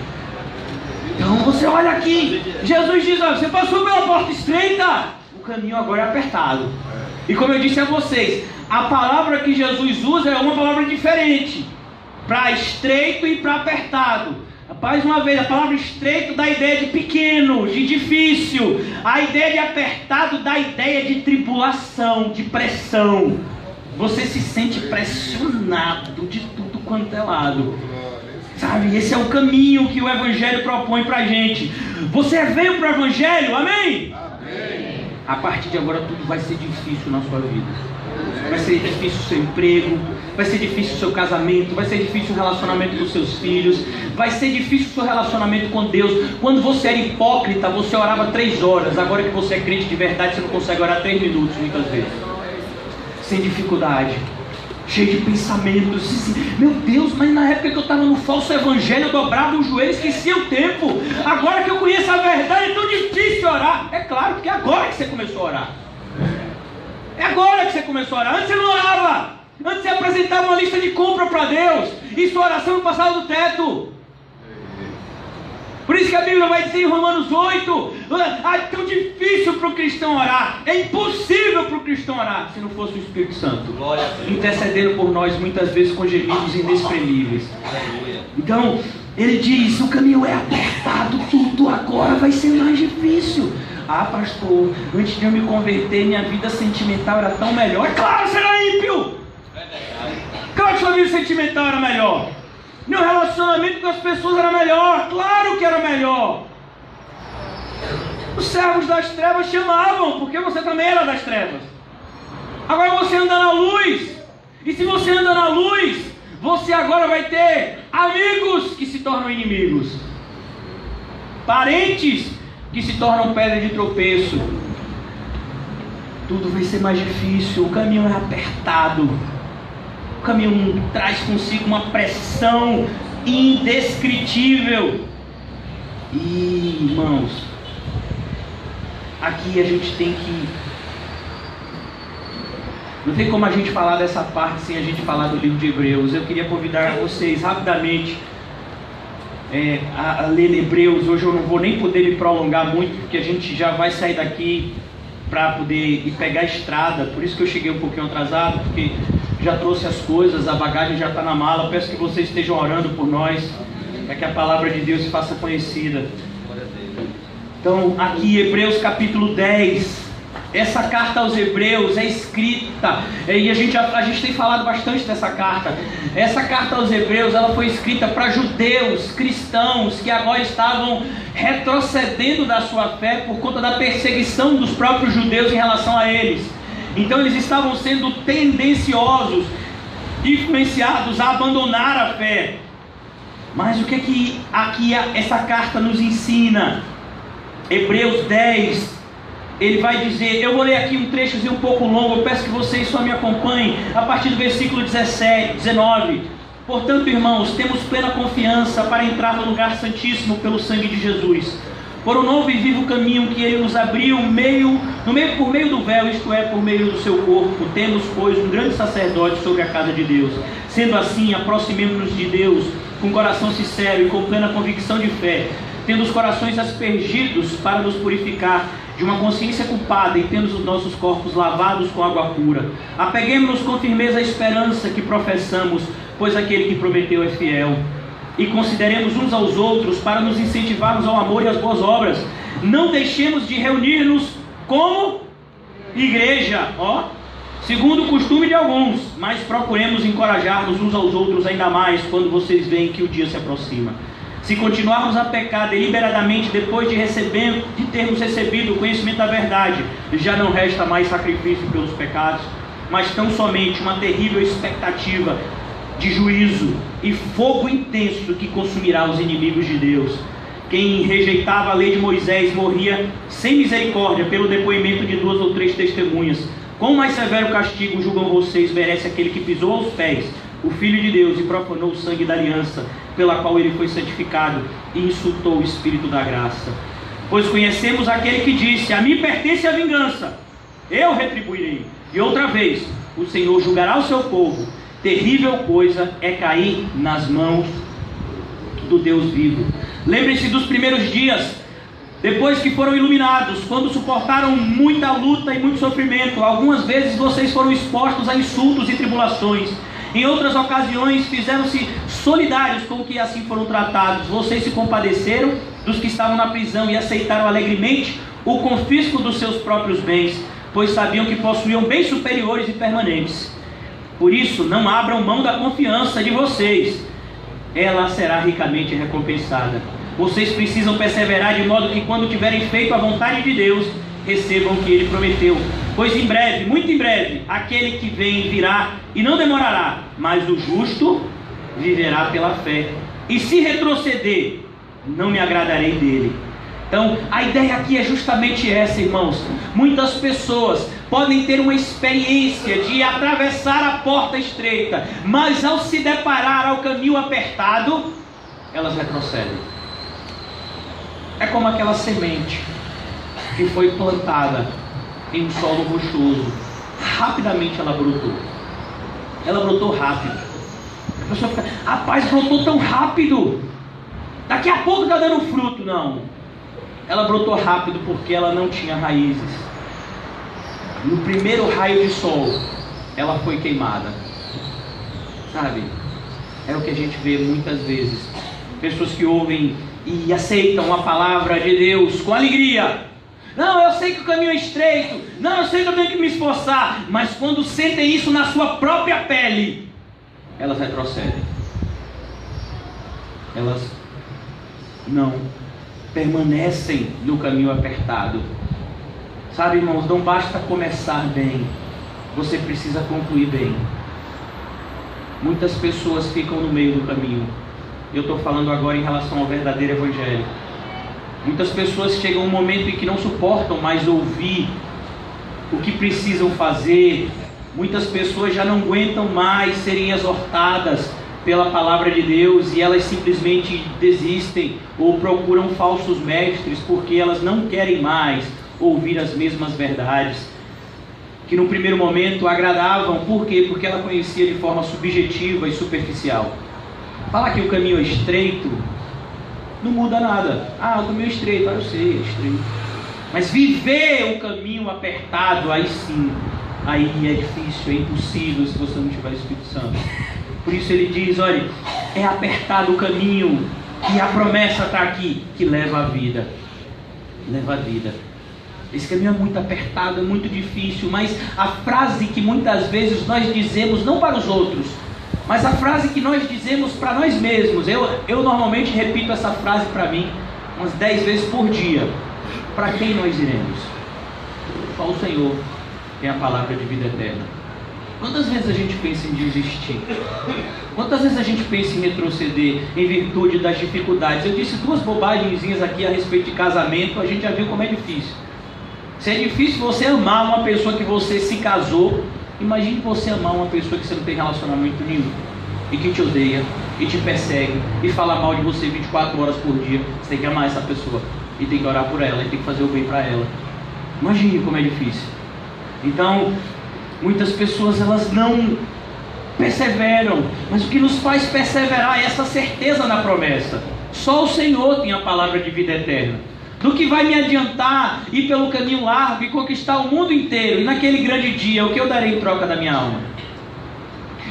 Então você olha aqui, Jesus diz: ó, você passou pela porta estreita, o caminho agora é apertado. E como eu disse a vocês, a palavra que Jesus usa é uma palavra diferente, para estreito e para apertado. Mais uma vez, a palavra estreito dá a ideia de pequeno, de difícil. A ideia de apertado dá a ideia de tribulação, de pressão. Você se sente pressionado de tudo quanto é lado. Sabe, esse é o caminho que o Evangelho propõe para a gente. Você veio para o Evangelho, amém? Amém. A partir de agora tudo vai ser difícil na sua vida. Vai ser difícil o seu emprego, vai ser difícil o seu casamento, vai ser difícil o relacionamento com seus filhos, vai ser difícil o seu relacionamento com Deus. Quando você era hipócrita, você orava 3 horas. Agora que você é crente de verdade, você não consegue orar 3 minutos muitas vezes. Sem dificuldade. cheio de pensamentos, assim, meu Deus, mas na época que eu estava no falso evangelho, eu dobrava o joelho, esquecia o tempo. Agora que eu conheço a verdade, é tão difícil orar. É claro, porque é agora que você começou a orar. É agora que você começou a orar. Antes você não orava. Antes você apresentava uma lista de compra para Deus, e sua oração não passava do teto. Por isso que a Bíblia vai dizer em Romanos 8, é tão difícil para o cristão orar, é impossível para o cristão orar, se não fosse o Espírito Santo intercedendo por nós, muitas vezes com gemidos inexprimíveis. Então, ele diz, o caminho é apertado, tudo agora vai ser mais difícil. Ah, pastor, antes de eu me converter, minha vida sentimental era tão melhor. Claro, você era ímpio! Claro que sua vida sentimental era melhor. Meu relacionamento com as pessoas era melhor. Claro que era melhor. Os servos das trevas chamavam, porque você também era das trevas. Agora você anda na luz. E se você anda na luz, você agora vai ter amigos que se tornam inimigos, parentes que se tornam pedra de tropeço. Tudo vai ser mais difícil. O caminho é apertado. O caminho traz consigo uma pressão indescritível. E, irmãos, aqui a gente tem que... Não tem como a gente falar dessa parte sem a gente falar do livro de Hebreus. Eu queria convidar vocês rapidamente a ler Hebreus. Hoje eu não vou nem poder me prolongar muito, porque a gente já vai sair daqui para poder ir pegar a estrada. Por isso que eu cheguei um pouquinho atrasado, porque já trouxe as coisas, a bagagem já está na mala. Peço que vocês estejam orando por nós, para que a palavra de Deus se faça conhecida. Então, aqui Hebreus capítulo 10. Essa carta aos Hebreus é escrita, e a gente tem falado bastante dessa carta. Essa carta aos Hebreus, ela foi escrita para judeus, cristãos, que agora estavam retrocedendo da sua fé por conta da perseguição dos próprios judeus em relação a eles. Então eles estavam sendo tendenciosos, influenciados a abandonar a fé. Mas o que aqui essa carta nos ensina? Hebreus 10, ele vai dizer, eu vou ler aqui um trechozinho um pouco longo, eu peço que vocês só me acompanhem, a partir do versículo 19. Portanto, irmãos, temos plena confiança para entrar no lugar santíssimo pelo sangue de Jesus, por um novo e vivo caminho que ele nos abriu por meio do véu, isto é, por meio do seu corpo. Temos, pois, um grande sacerdote sobre a casa de Deus. Sendo assim, aproximemo-nos de Deus com coração sincero e com plena convicção de fé, tendo os corações aspergidos para nos purificar de uma consciência culpada e tendo os nossos corpos lavados com água pura. Apeguemo-nos com firmeza à esperança que professamos, pois aquele que prometeu é fiel. E consideremos uns aos outros para nos incentivarmos ao amor e às boas obras. Não deixemos de reunir-nos como igreja, segundo o costume de alguns, mas procuremos encorajar-nos uns aos outros ainda mais quando vocês veem que o dia se aproxima. Se continuarmos a pecar deliberadamente depois de termos recebido o conhecimento da verdade, já não resta mais sacrifício pelos pecados, mas tão somente uma terrível expectativa de juízo e fogo intenso que consumirá os inimigos de Deus. Quem rejeitava a lei de Moisés morria sem misericórdia pelo depoimento de 2 ou 3 testemunhas. Quão mais severo castigo, julgam vocês, merece aquele que pisou aos pés o Filho de Deus e profanou o sangue da aliança pela qual ele foi santificado e insultou o Espírito da graça? Pois conhecemos aquele que disse, a mim pertence a vingança, eu retribuirei. E outra vez, o Senhor julgará o seu povo. Terrível coisa é cair nas mãos do Deus vivo. Lembrem-se dos primeiros dias, depois que foram iluminados, quando suportaram muita luta e muito sofrimento. Algumas vezes vocês foram expostos a insultos e tribulações. Em outras ocasiões fizeram-se solidários com o que assim foram tratados. Vocês se compadeceram dos que estavam na prisão e aceitaram alegremente o confisco dos seus próprios bens, pois sabiam que possuíam bens superiores e permanentes. Por isso, não abram mão da confiança de vocês. Ela será ricamente recompensada. Vocês precisam perseverar de modo que quando tiverem feito a vontade de Deus, recebam o que Ele prometeu. Pois em breve, muito em breve, aquele que vem virá e não demorará, mas o justo viverá pela fé. E se retroceder, não me agradarei dele. Então, a ideia aqui é justamente essa, irmãos. Muitas pessoas podem ter uma experiência de atravessar a porta estreita, mas ao se deparar ao caminho apertado, elas retrocedem. É como aquela semente que foi plantada em um solo rochoso. Rapidamente ela brotou. Ela brotou rápido. A pessoa fica, rapaz, brotou tão rápido. Daqui a pouco está dando fruto. Não. Ela brotou rápido porque ela não tinha raízes. No primeiro raio de sol, ela foi queimada. Sabe? É o que a gente vê muitas vezes. Pessoas que ouvem e aceitam a palavra de Deus com alegria. Não, eu sei que o caminho é estreito. Não, eu sei que eu tenho que me esforçar. Mas quando sentem isso na sua própria pele, elas retrocedem. Elas não permanecem no caminho apertado. Sabe, irmãos, não basta começar bem, você precisa concluir bem. Muitas pessoas ficam no meio do caminho. Eu estou falando agora em relação ao verdadeiro evangelho. Muitas pessoas chegam a um momento em que não suportam mais ouvir o que precisam fazer. Muitas pessoas já não aguentam mais serem exortadas pela palavra de Deus e elas simplesmente desistem ou procuram falsos mestres porque elas não querem mais ouvir as mesmas verdades que no primeiro momento agradavam. Por quê? Porque ela conhecia de forma subjetiva e superficial. Falar que o caminho é estreito não muda nada. Ah, o caminho é estreito, eu sei, é estreito. Mas viver o caminho apertado, aí sim, aí é difícil, é impossível se você não tiver o Espírito Santo. Por isso ele diz, olha, é apertado o caminho e a promessa está aqui, que leva à vida. Leva à vida. Esse caminho é muito apertado, é muito difícil, mas a frase que muitas vezes nós dizemos, não para os outros, mas a frase que nós dizemos para nós mesmos, eu normalmente repito essa frase para mim umas 10 vezes por dia. Para quem nós iremos? Só o Senhor tem a palavra de vida eterna. Quantas vezes a gente pensa em desistir? Quantas vezes a gente pensa em retroceder em virtude das dificuldades? Eu disse 2 bobagenzinhas aqui a respeito de casamento, a gente já viu como é difícil. Se é difícil você amar uma pessoa que você se casou, imagine você amar uma pessoa que você não tem relacionamento nenhum, e que te odeia, e te persegue, e fala mal de você 24 horas por dia. Você tem que amar essa pessoa, e tem que orar por ela, e tem que fazer o bem para ela. Imagine como é difícil. Então, muitas pessoas elas não perseveram, mas o que nos faz perseverar é essa certeza na promessa. Só o Senhor tem a palavra de vida eterna. Do que vai me adiantar ir pelo caminho largo e conquistar o mundo inteiro, e naquele grande dia, o que eu darei em troca da minha alma?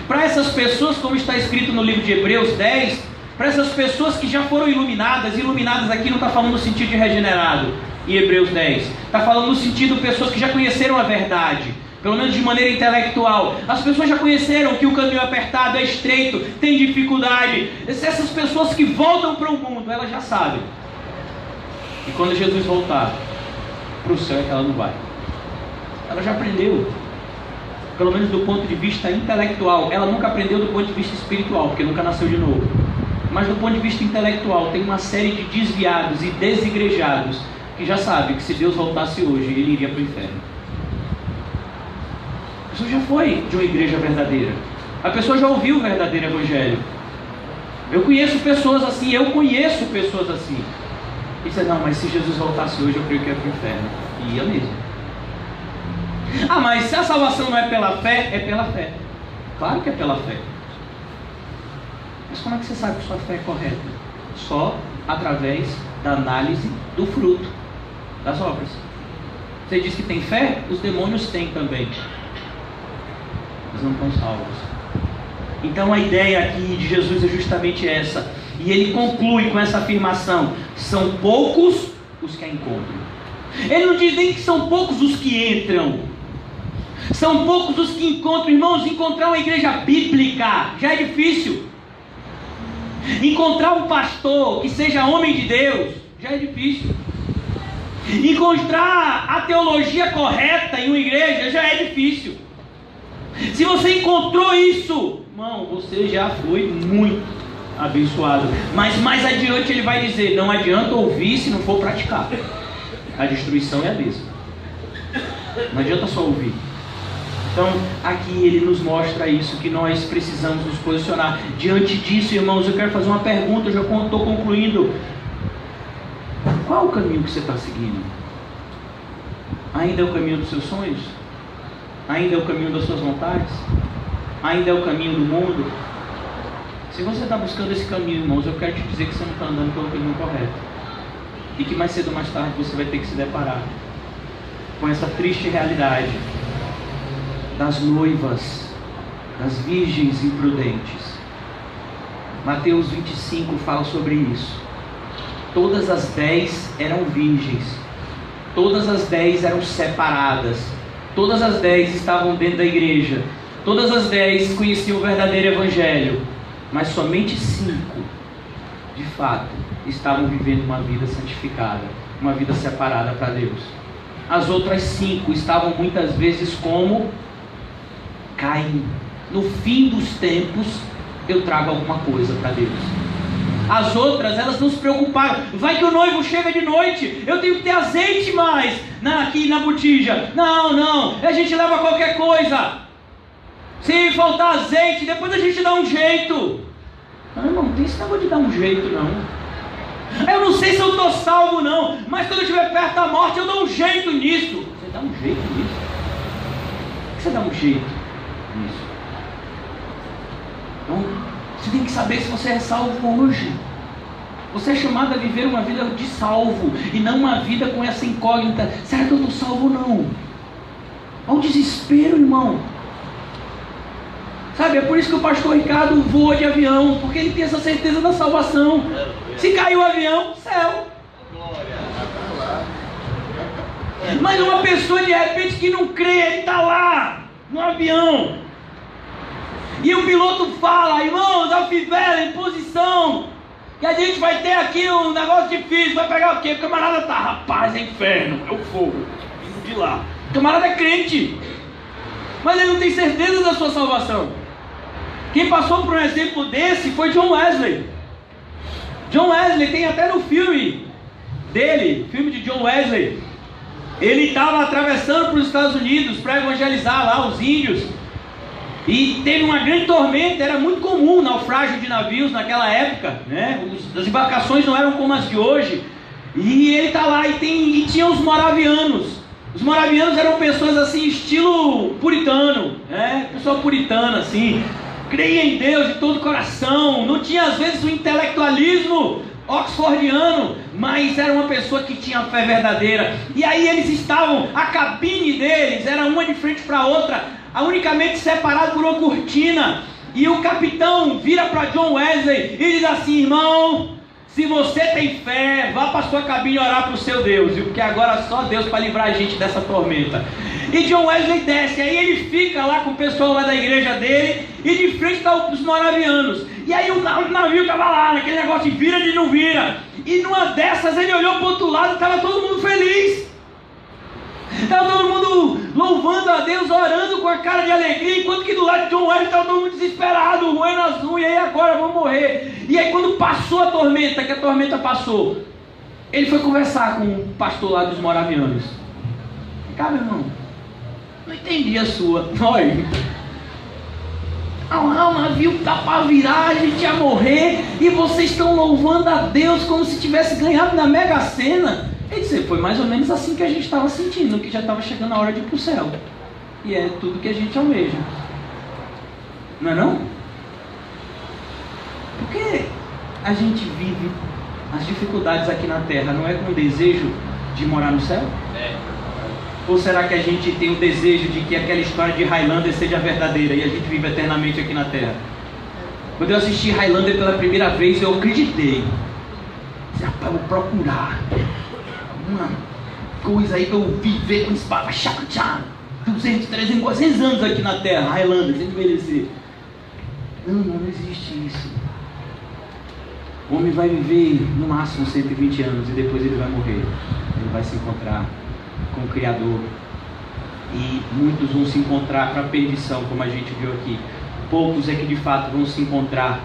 Para essas pessoas, como está escrito no livro de Hebreus 10, para essas pessoas que já foram iluminadas aqui não está falando no sentido de regenerado, em Hebreus 10, está falando no sentido de pessoas que já conheceram a verdade, pelo menos de maneira intelectual. As pessoas já conheceram que o caminho é apertado, é estreito, tem dificuldade. Essas pessoas que voltam para o mundo, elas já sabem. E quando Jesus voltar para o céu é que ela não vai. Ela já aprendeu. Pelo menos do ponto de vista intelectual. Ela nunca aprendeu do ponto de vista espiritual, porque nunca nasceu de novo. Mas do ponto de vista intelectual, tem uma série de desviados e desigrejados que já sabem que se Deus voltasse hoje, ele iria para o inferno. A pessoa já foi de uma igreja verdadeira. A pessoa já ouviu o verdadeiro evangelho. Eu conheço pessoas assim. E você, não, mas se Jesus voltasse hoje, eu creio que ia para o inferno. E ia mesmo. Ah, mas se a salvação não é pela fé, é pela fé. Claro que é pela fé. Mas como é que você sabe que sua fé é correta? Só através da análise do fruto das obras. Você diz que tem fé? Os demônios têm também. Mas não estão salvos. Então a ideia aqui de Jesus é justamente essa. E ele conclui com essa afirmação: são poucos os que a encontram. Ele não diz nem que são poucos os que entram. São poucos os que encontram. Irmãos, encontrar uma igreja bíblica já é difícil. Encontrar um pastor que seja homem de Deus já é difícil. Encontrar a teologia correta em uma igreja já é difícil. Se você encontrou isso, irmão, você já foi muito. abençoado. Mas mais adiante ele vai dizer: não adianta ouvir se não for praticar. A destruição é a mesma. Não adianta só ouvir. Então aqui ele nos mostra isso, que nós precisamos nos posicionar. Diante disso, irmãos, eu quero fazer uma pergunta, eu já estou concluindo. Qual o caminho que você está seguindo? Ainda é o caminho dos seus sonhos? Ainda é o caminho das suas vontades? Ainda é o caminho do mundo? Se você está buscando esse caminho, irmãos, eu quero te dizer que você não está andando pelo caminho correto. E que mais cedo ou mais tarde você vai ter que se deparar com essa triste realidade das noivas, das virgens imprudentes. Mateus 25 fala sobre isso. Todas as 10 eram virgens. Todas as 10 eram separadas. Todas as 10 estavam dentro da igreja. Todas as 10 conheciam o verdadeiro evangelho. Mas somente 5, de fato, estavam vivendo uma vida santificada, uma vida separada para Deus. As outras 5 estavam muitas vezes como Caim. No fim dos tempos, eu trago alguma coisa para Deus. As outras, elas não se preocuparam. Vai que o noivo chega de noite, eu tenho que ter azeite mais aqui na botija. Não, a gente leva qualquer coisa. Se faltar azeite, depois a gente dá um jeito. Não, irmão, não tem esse negócio de dar um jeito, não. Eu não sei se eu estou salvo, não, mas quando eu estiver perto da morte, eu dou um jeito nisso. Você dá um jeito nisso? Por que você dá um jeito nisso? Então, você tem que saber se você é salvo hoje. Você é chamado a viver uma vida de salvo, e não uma vida com essa incógnita: será que eu estou salvo ou não? Olha o desespero, irmão. Sabe, é por isso que o pastor Ricardo voa de avião, porque ele tem essa certeza da salvação. Se cair o avião, céu. Mas uma pessoa de repente que não crê, ele está lá no avião, e o piloto fala: irmãos, alfivela em posição, que a gente vai ter aqui um negócio difícil. Vai pegar o quê? O camarada tá: rapaz, é inferno, é o fogo vindo de lá. O camarada é crente, mas ele não tem certeza da sua salvação. Quem passou por um exemplo desse foi John Wesley. John Wesley tem até no filme dele, filme de John Wesley. Ele estava atravessando para os Estados Unidos para evangelizar lá os índios. E teve uma grande tormenta. Era muito comum o naufrágio de navios naquela época, né? As embarcações não eram como as de hoje. E ele está lá e tinha os moravianos. Os moravianos eram pessoas assim, estilo puritano, né? Pessoa puritana assim, creia em Deus de todo o coração. Não tinha às vezes o intelectualismo oxfordiano, mas era uma pessoa que tinha fé verdadeira. E aí eles estavam, a cabine deles era uma de frente para a outra, unicamente separado por uma cortina. E o capitão vira para John Wesley e diz assim: irmão, se você tem fé, vá para a sua cabine orar para o seu Deus, viu? Porque agora só Deus para livrar a gente dessa tormenta. E John Wesley desce, aí ele fica lá com o pessoal lá da igreja dele, e de frente está os moravianos. E aí o navio estava lá, naquele negócio de vira de não vira. E numa dessas ele olhou para o outro lado e estava todo mundo feliz. Estava todo mundo louvando a Deus, orando com a cara de alegria, enquanto que do lado de John Wesley estava todo mundo desesperado, roendo as unhas: e aí agora, vamos morrer. E aí quando passou a tormenta, que a tormenta passou, ele foi conversar com o pastor lá dos moravianos. Cá, meu irmão, não entendi a sua. Olha, o navio está para virar, a gente ia morrer, e vocês estão louvando a Deus como se tivesse ganhado na Mega Sena. Ele disse: foi mais ou menos assim que a gente estava sentindo, que já estava chegando a hora de ir para o céu. E é tudo que a gente almeja. Não é não? Porque a gente vive as dificuldades aqui na terra, não é com o desejo de morar no céu? Ou será que a gente tem o desejo de que aquela história de Highlander seja verdadeira e a gente vive eternamente aqui na terra? Quando eu assisti Highlander pela primeira vez, eu acreditei. Rapaz, eu vou procurar uma coisa aí que eu viver com espada, 200, 300, 400 anos aqui na terra, Highlander, sem envelhecer. Não existe isso. O homem vai viver no máximo 120 anos e depois ele vai morrer. Ele vai se encontrar com o Criador. E muitos vão se encontrar para a perdição, como a gente viu aqui. Poucos é que de fato vão se encontrar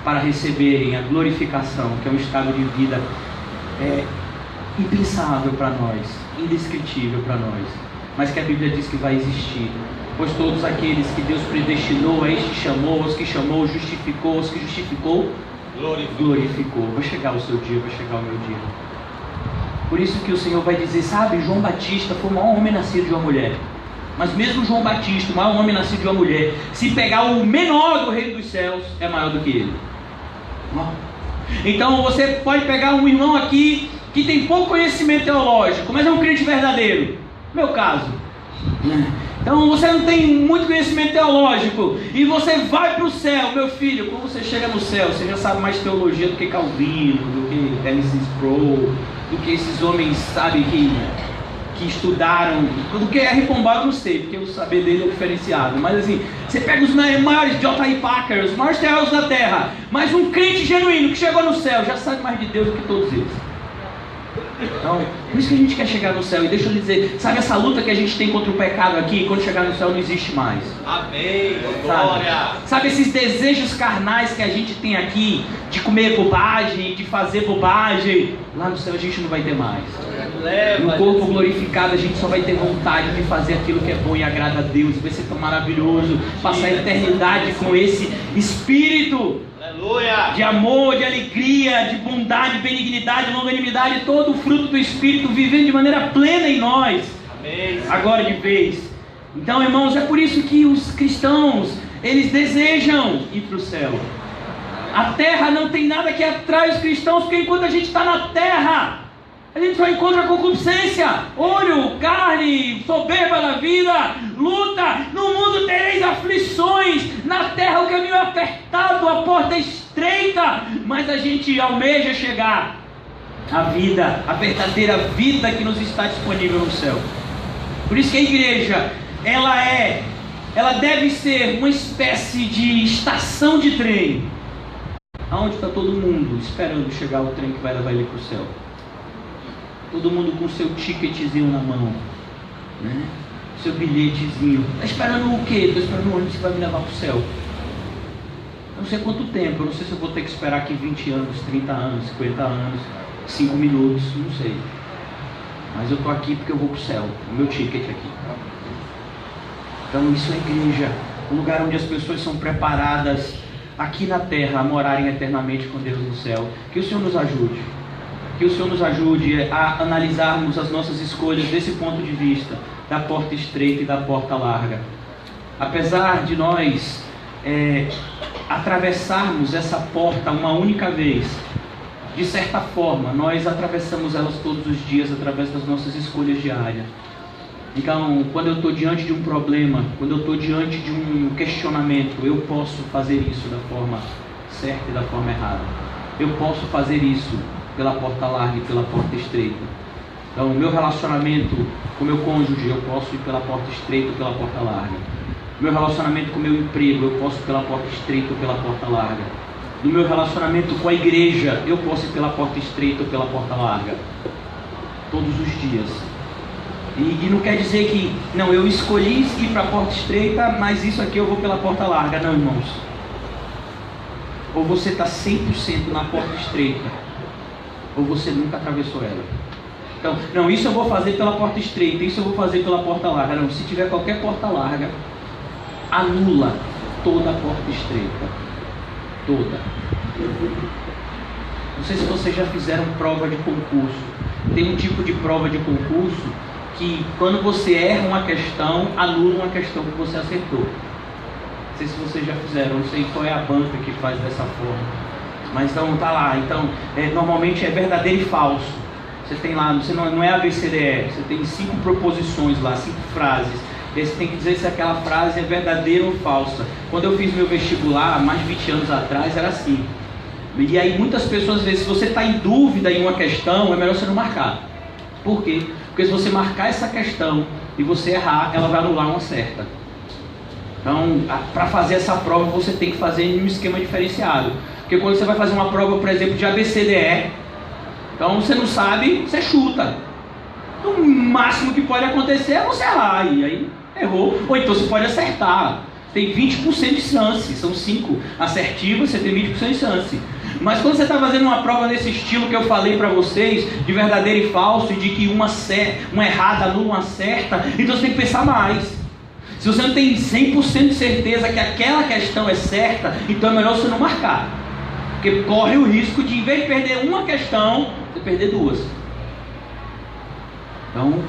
para receberem a glorificação, que é um estado de vida impensável para nós, indescritível para nós, mas que a Bíblia diz que vai existir. Pois todos aqueles que Deus predestinou, a este chamou, aos que chamou, justificou, aos que justificou, glorificou. Vai chegar o seu dia, vai chegar o meu dia. Por isso que o Senhor vai dizer, sabe, João Batista foi o maior homem nascido de uma mulher. Mas mesmo João Batista, o maior homem nascido de uma mulher, se pegar o menor do reino dos céus, é maior do que ele. Então você pode pegar um irmão aqui que tem pouco conhecimento teológico, mas é um crente verdadeiro. Meu caso. Então você não tem muito conhecimento teológico e você vai para o céu. Meu filho, quando você chega no céu, você já sabe mais teologia do que Calvino, do que L.C. Sproul, do que esses homens, sabe, que estudaram, do que R. Pombal eu não sei, porque o saber dele é diferenciado. Mas assim, você pega os maiores J.I. Packer, os maiores teólogos da terra, mas um crente genuíno que chegou no céu já sabe mais de Deus do que todos eles. Então, por isso que a gente quer chegar no céu. E deixa eu dizer, sabe essa luta que a gente tem contra o pecado aqui? Quando chegar no céu não existe mais. Amém, glória. Sabe esses desejos carnais que a gente tem aqui, de comer bobagem, de fazer bobagem, lá no céu a gente não vai ter mais. No corpo glorificado a gente só vai ter vontade de fazer aquilo que é bom e agrada a Deus. Vai ser tão maravilhoso passar a eternidade com esse Espírito de amor, de alegria, de bondade, benignidade, longanimidade, todo o fruto do Espírito vivendo de maneira plena em nós. Amém. Agora de vez. Então, irmãos, é por isso que os cristãos, eles desejam ir para o céu. A terra não tem nada que atrai os cristãos, porque enquanto a gente está na terra, a gente só encontra concupiscência, olho, carne, soberba da vida, luta. No mundo tereis aflições, na terra o caminho é apertado, a porta é estreita, mas a gente almeja chegar à vida, a verdadeira vida que nos está disponível no céu. Por isso que a igreja, ela deve ser uma espécie de estação de trem, onde está todo mundo esperando chegar o trem que vai levar ele para o céu. Todo mundo com seu ticketzinho na mão, né? Seu bilhetezinho. Está esperando o quê? Estou esperando o ônibus que vai me levar para o céu. Eu não sei quanto tempo, eu não sei se eu vou ter que esperar aqui 20 anos, 30 anos, 50 anos, 5 minutos, não sei. Mas eu estou aqui porque eu vou para o céu, o meu ticket aqui. Então isso é igreja, um lugar onde as pessoas são preparadas aqui na terra a morarem eternamente com Deus no céu. Que o Senhor nos ajude. Que o Senhor nos ajude a analisarmos as nossas escolhas desse ponto de vista, da porta estreita e da porta larga. Apesar de nós atravessarmos essa porta uma única vez, de certa forma, nós atravessamos elas todos os dias através das nossas escolhas diárias. Então, quando eu estou diante de um problema, quando eu estou diante de um questionamento, eu posso fazer isso da forma certa e da forma errada. Eu posso fazer isso pela porta larga e pela porta estreita. Então, o meu relacionamento com o meu cônjuge, eu posso ir pela porta estreita ou pela porta larga. O meu relacionamento com o meu emprego, eu posso ir pela porta estreita ou pela porta larga. No meu relacionamento com a igreja, eu posso ir pela porta estreita ou pela porta larga. Todos os dias. E não quer dizer que, não, eu escolhi ir para a porta estreita, mas isso aqui eu vou pela porta larga. Não, irmãos. Ou você está 100% na porta estreita, ou você nunca atravessou ela. Então, não, isso eu vou fazer pela porta estreita, isso eu vou fazer pela porta larga. Não, se tiver qualquer porta larga, anula toda a porta estreita. Toda. Não sei se vocês já fizeram prova de concurso. Tem um tipo de prova de concurso que quando você erra uma questão, anula uma questão que você acertou. Não sei se vocês já fizeram, não sei qual é a banca que faz dessa forma. Mas então tá lá, então normalmente é verdadeiro e falso. Você tem lá, você não é ABCDE, você tem 5 proposições lá, 5 frases. E você tem que dizer se aquela frase é verdadeira ou falsa. Quando eu fiz meu vestibular, mais de 20 anos atrás, era assim. E aí muitas pessoas dizem, se você está em dúvida em uma questão, é melhor você não marcar. Por quê? Porque se você marcar essa questão e você errar, ela vai anular uma certa. Então, para fazer essa prova, você tem que fazer em um esquema diferenciado. Porque quando você vai fazer uma prova, por exemplo, de ABCDE, então você não sabe, você chuta. Então, o máximo que pode acontecer é você errar, e aí errou. Ou então você pode acertar. Tem 20% de chance, são 5 assertivas, você tem 20% de chance. Mas quando você está fazendo uma prova desse estilo que eu falei para vocês, de verdadeiro e falso, e de que uma errada anula uma certa, então você tem que pensar mais. Se você não tem 100% de certeza que aquela questão é certa, então é melhor você não marcar. Porque corre o risco de, em vez de perder uma questão, você perder 2. Então,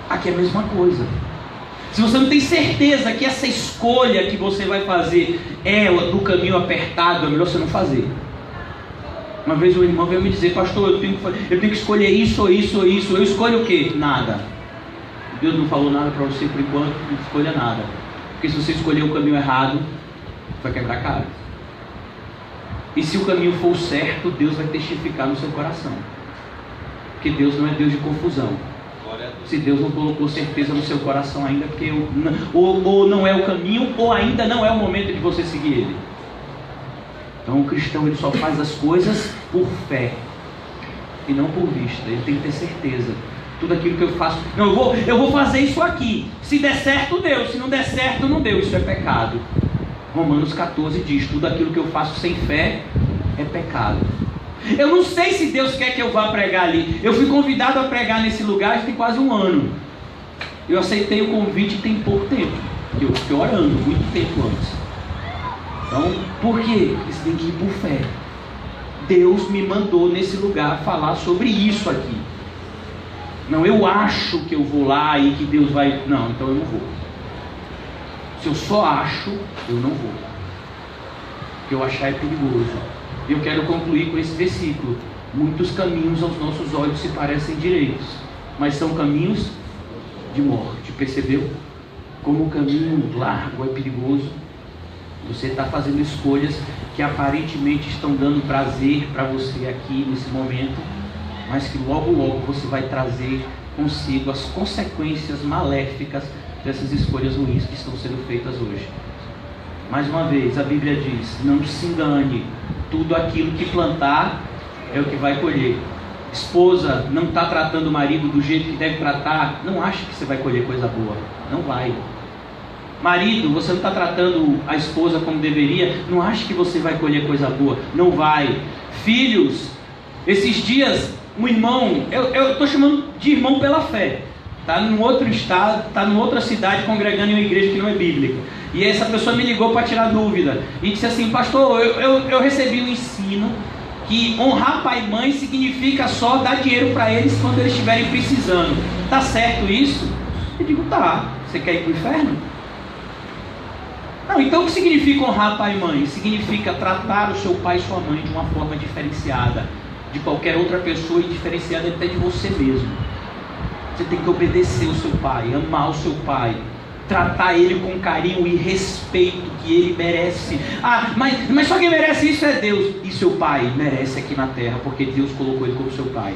aqui é a mesma coisa. Se você não tem certeza que essa escolha que você vai fazer é do caminho apertado, é melhor você não fazer. Uma vez o irmão veio me dizer: pastor, eu tenho que escolher isso ou isso ou isso. Eu escolho o quê? Nada. Deus não falou nada para você por enquanto, não escolha nada. Porque se você escolher o caminho errado, vai quebrar a cara. E se o caminho for certo, Deus vai testificar no seu coração. Porque Deus não é Deus de confusão. Se Deus não colocou certeza no seu coração ainda, porque ou não é o caminho, ou ainda não é o momento de você seguir ele. Então o cristão, ele só faz as coisas por fé e não por vista. Ele tem que ter certeza. Tudo aquilo que eu faço, não, eu vou fazer isso aqui. Se der certo, deu. Se não der certo, não deu. Isso é pecado. Romanos 14 diz: tudo aquilo que eu faço sem fé é pecado. Eu não sei se Deus quer que eu vá pregar ali. Eu fui convidado a pregar nesse lugar já tem quase 1 ano. Eu aceitei o convite tem pouco tempo. Eu fiquei orando muito tempo antes. Então, por quê? Você tem que ir por fé. Deus me mandou nesse lugar falar sobre isso aqui. Não, eu acho que eu vou lá e que Deus vai... Não, então eu não vou. Se eu só acho, eu não vou. Porque eu achar é perigoso. E eu quero concluir com esse versículo. Muitos caminhos aos nossos olhos se parecem direitos, mas são caminhos de morte. Percebeu? Como o caminho largo é perigoso. Você está fazendo escolhas que aparentemente estão dando prazer para você aqui nesse momento, mas que logo logo você vai trazer consigo as consequências maléficas dessas escolhas ruins que estão sendo feitas hoje. Mais uma vez, a Bíblia diz: não se engane, tudo aquilo que plantar é o que vai colher. Esposa não está tratando o marido do jeito que deve tratar, não acha que você vai colher coisa boa, não vai. Marido, você não está tratando a esposa como deveria, não acha que você vai colher coisa boa, não vai. Filhos, esses dias um irmão, eu estou chamando de irmão pela fé, está num outro estado, está numa outra cidade congregando em uma igreja que não é bíblica, e essa pessoa me ligou para tirar dúvida e disse assim: pastor, eu recebi um ensino que honrar pai e mãe significa só dar dinheiro para eles quando eles estiverem precisando, tá certo isso? Eu digo: tá. Você quer ir para o inferno? Não, então o que significa honrar pai e mãe? Significa tratar o seu pai e sua mãe de uma forma diferenciada de qualquer outra pessoa, e diferenciada até de você mesmo. Você tem que obedecer o seu pai, amar o seu pai, tratar ele com carinho e respeito que ele merece. Ah, mas só quem merece isso é Deus. E seu pai merece aqui na terra, porque Deus colocou ele como seu pai.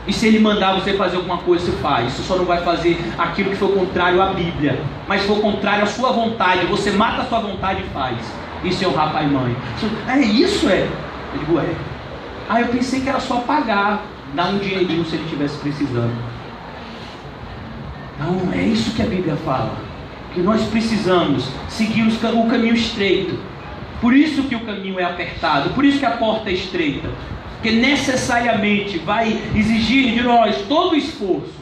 E se ele mandar você fazer alguma coisa, você faz. Você só não vai fazer aquilo que for contrário à Bíblia, mas se for contrário à sua vontade, você mata a sua vontade e faz. Isso é honrar pai e mãe. É isso, é? Eu digo: é. Ah, eu pensei que era só pagar, dar um dinheirinho se ele estivesse precisando. Não, é isso que a Bíblia fala, que nós precisamos seguir o caminho estreito. Por isso que o caminho é apertado, por isso que a porta é estreita, porque necessariamente vai exigir de nós todo o esforço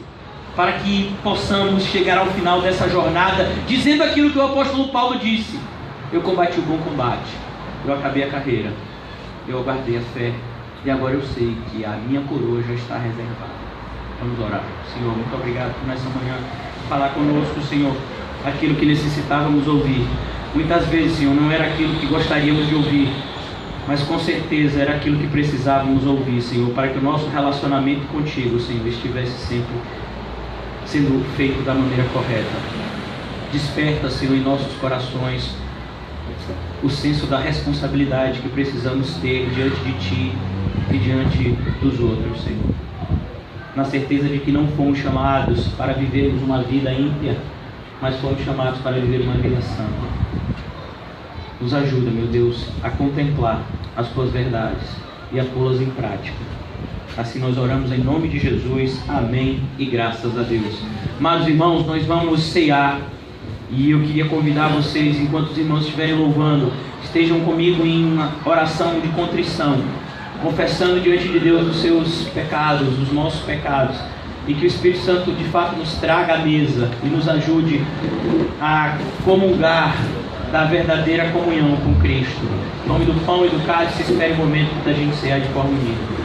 para que possamos chegar ao final dessa jornada dizendo aquilo que o apóstolo Paulo disse: eu combati o bom combate, eu acabei a carreira, eu aguardei a fé, e agora eu sei que a minha coroa já está reservada. Vamos orar. Senhor, muito obrigado por nessa manhã falar conosco, Senhor, aquilo que necessitávamos ouvir. Muitas vezes, Senhor, não era aquilo que gostaríamos de ouvir, mas com certeza era aquilo que precisávamos ouvir, Senhor, para que o nosso relacionamento contigo, Senhor, estivesse sempre sendo feito da maneira correta. Desperta, Senhor, em nossos corações o senso da responsabilidade que precisamos ter diante de Ti e diante dos outros, Senhor. Na certeza de que não fomos chamados para vivermos uma vida ímpia, mas fomos chamados para viver uma vida santa. Nos ajuda, meu Deus, a contemplar as Tuas verdades e a pô-las em prática. Assim nós oramos em nome de Jesus. Amém e graças a Deus. Amados irmãos, nós vamos cear E eu queria convidar vocês, enquanto os irmãos estiverem louvando, estejam comigo em uma oração de contrição, confessando diante de Deus os seus pecados, os nossos pecados, e que o Espírito Santo de fato nos traga à mesa e nos ajude a comungar da verdadeira comunhão com Cristo. Em nome do pão e do cálice, espere o momento da gente cear de forma unida.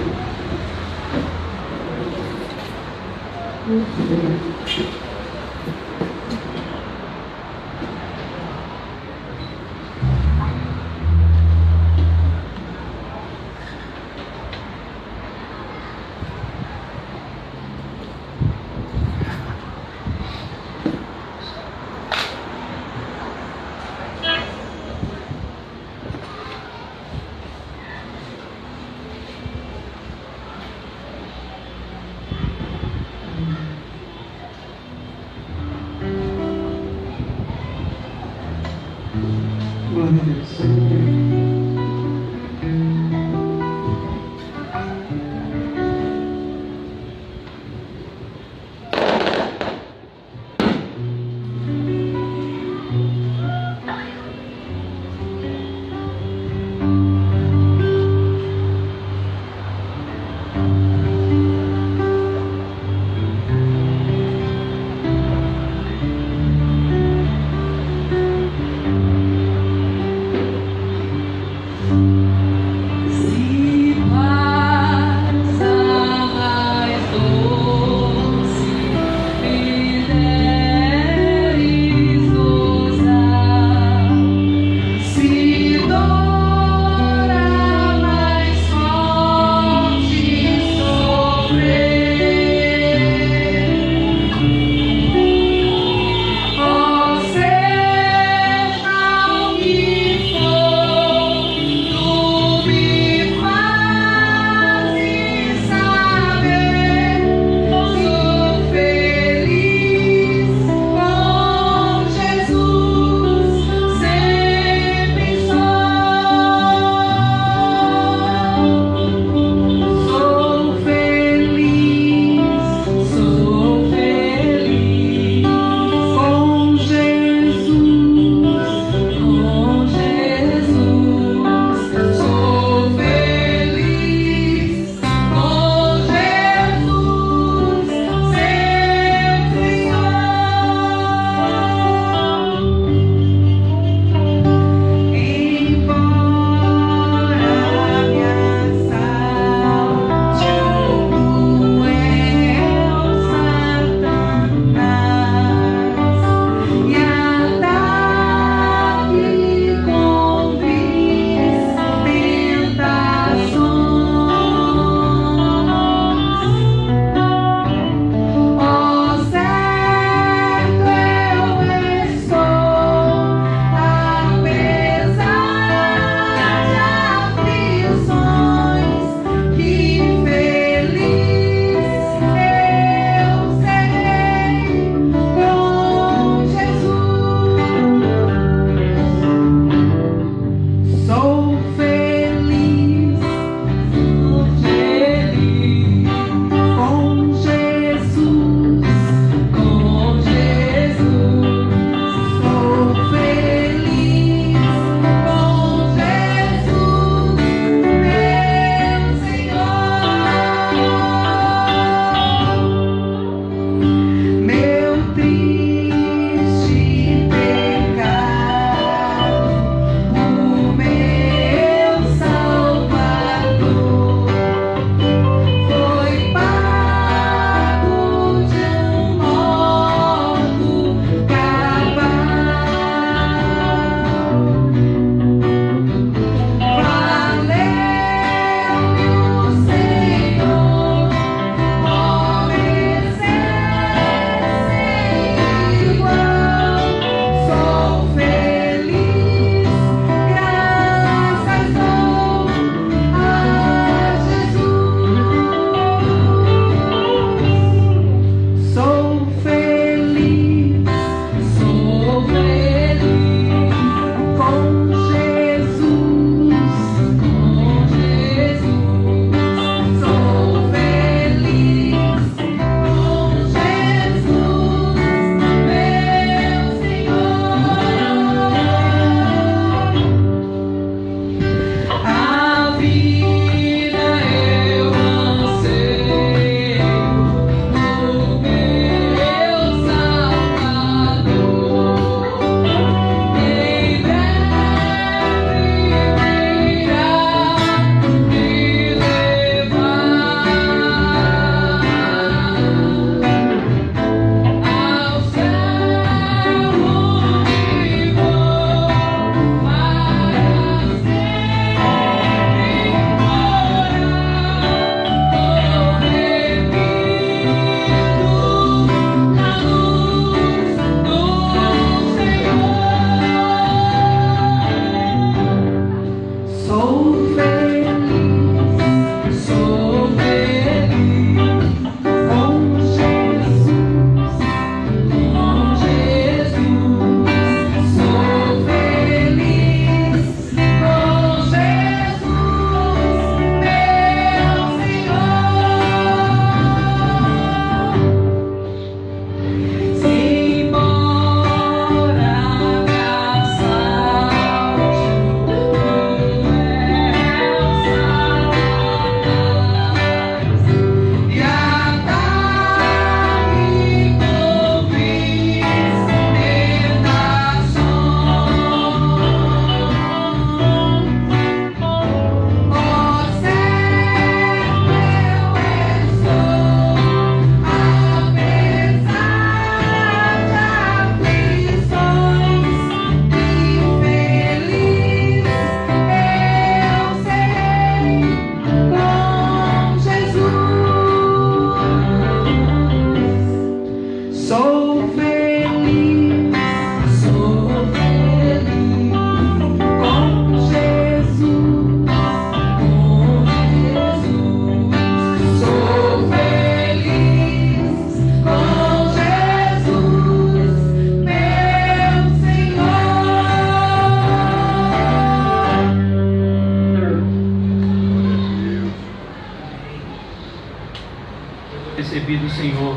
recebi do Senhor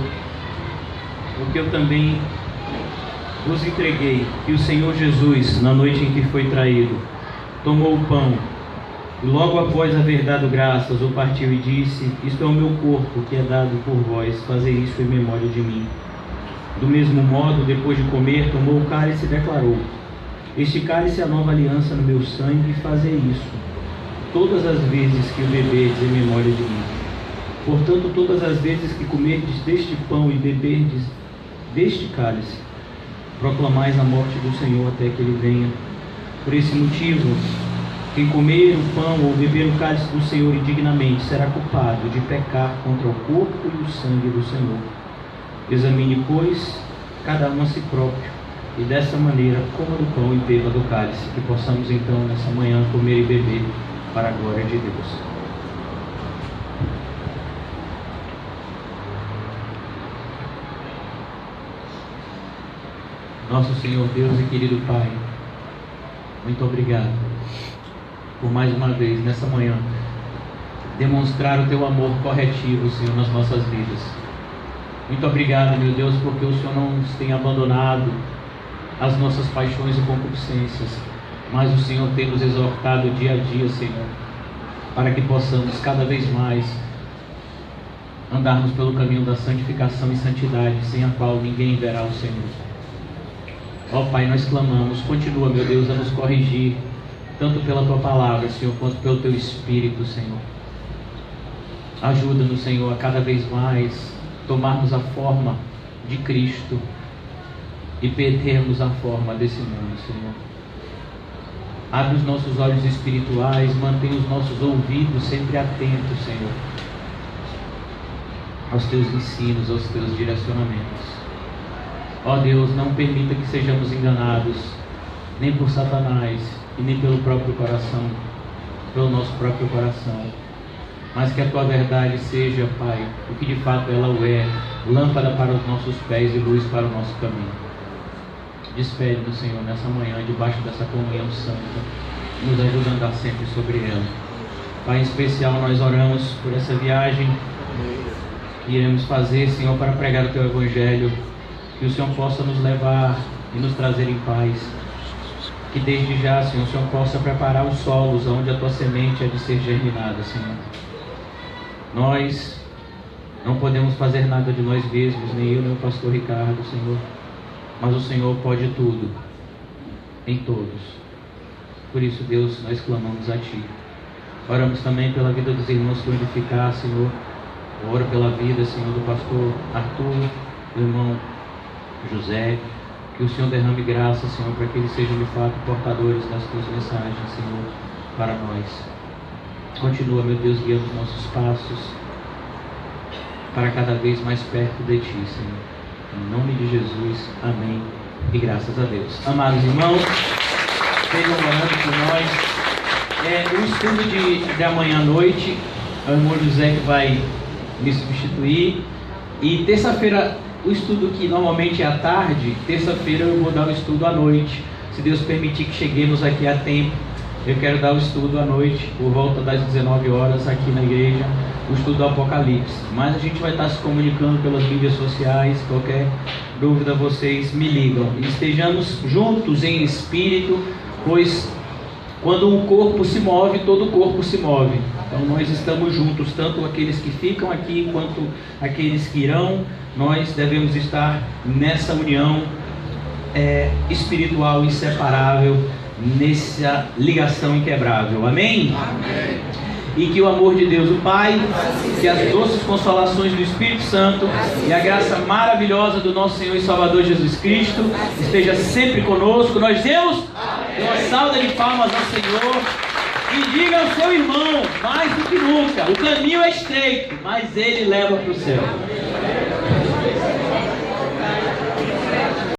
o que eu também vos entreguei, que o Senhor Jesus, na noite em que foi traído, tomou o pão e logo após haver dado graças, o partiu e disse: isto é o meu corpo que é dado por vós, fazei isso em memória de mim. Do mesmo modo, depois de comer, tomou o cálice e declarou: este cálice é a nova aliança no meu sangue, e fazei isso todas as vezes que o beberdes em memória de mim. Portanto, todas as vezes que comerdes deste pão e beberdes deste cálice, proclamais a morte do Senhor até que ele venha. Por esse motivo, quem comer o pão ou beber o cálice do Senhor indignamente será culpado de pecar contra o corpo e o sangue do Senhor. Examine, pois, cada um a si próprio, e dessa maneira coma do pão e beba do cálice, que possamos então nessa manhã comer e beber para a glória de Deus. Nosso Senhor Deus e querido Pai, muito obrigado por mais uma vez nessa manhã demonstrar o teu amor corretivo, Senhor, nas nossas vidas. Muito obrigado, meu Deus, porque o Senhor não nos tem abandonado as nossas paixões e concupiscências, mas o Senhor tem nos exortado dia a dia, Senhor, para que possamos cada vez mais andarmos pelo caminho da santificação e santidade, sem a qual ninguém verá o Senhor. Ó Pai, nós clamamos, continua, meu Deus, a nos corrigir, tanto pela Tua palavra, Senhor, quanto pelo Teu Espírito, Senhor. Ajuda-nos, Senhor, a cada vez mais tomarmos a forma de Cristo e perdermos a forma desse mundo, Senhor. Abre os nossos olhos espirituais, mantém os nossos ouvidos sempre atentos, Senhor, aos Teus ensinos, aos Teus direcionamentos. Ó Deus, não permita que sejamos enganados, nem por Satanás e nem pelo próprio coração, pelo nosso próprio coração, mas que a Tua verdade seja, Pai, o que de fato ela o é, lâmpada para os nossos pés e luz para o nosso caminho. Despede-nos, Senhor, nessa manhã, debaixo dessa comunhão santa, nos ajuda a andar sempre sobre ela. Pai, em especial nós oramos por essa viagem que iremos fazer, Senhor, para pregar o Teu Evangelho, que o Senhor possa nos levar e nos trazer em paz. Que desde já, Senhor, o Senhor possa preparar os solos onde a Tua semente há de ser germinada, Senhor. Nós não podemos fazer nada de nós mesmos, nem eu, nem o pastor Ricardo, Senhor. Mas o Senhor pode tudo, em todos. Por isso, Deus, nós clamamos a Ti. Oramos também pela vida dos irmãos que onde ficar, Senhor. Oro pela vida, Senhor, do pastor Arthur, do irmão José. Que o Senhor derrame graça, Senhor, para que eles sejam de fato portadores das Tuas mensagens, Senhor, para nós. Continua, meu Deus, guiando os nossos passos para cada vez mais perto de Ti, Senhor. Em nome de Jesus, amém e graças a Deus. Amados irmãos, estejam orando por nós. O estudo de amanhã à noite, é o irmão José que vai me substituir. E terça-feira, o estudo que normalmente é à tarde, terça-feira eu vou dar o estudo à noite. Se Deus permitir que cheguemos aqui a tempo, eu quero dar o estudo à noite, por volta das 19 horas aqui na igreja, o estudo do Apocalipse. Mas a gente vai estar se comunicando pelas mídias sociais. Qualquer dúvida vocês me ligam. E estejamos juntos em espírito, pois quando um corpo se move, todo o corpo se move. Então nós estamos juntos, tanto aqueles que ficam aqui quanto aqueles que irão. Nós devemos estar nessa união espiritual inseparável, nessa ligação inquebrável. Amém? Amém. E que o amor de Deus, o Pai, que as doces consolações do Espírito Santo e a graça maravilhosa do nosso Senhor e Salvador Jesus Cristo esteja sempre conosco. Nós demos uma salva de palmas ao Senhor e diga ao seu irmão, mais do que nunca, o caminho é estreito, mas ele leva para o céu.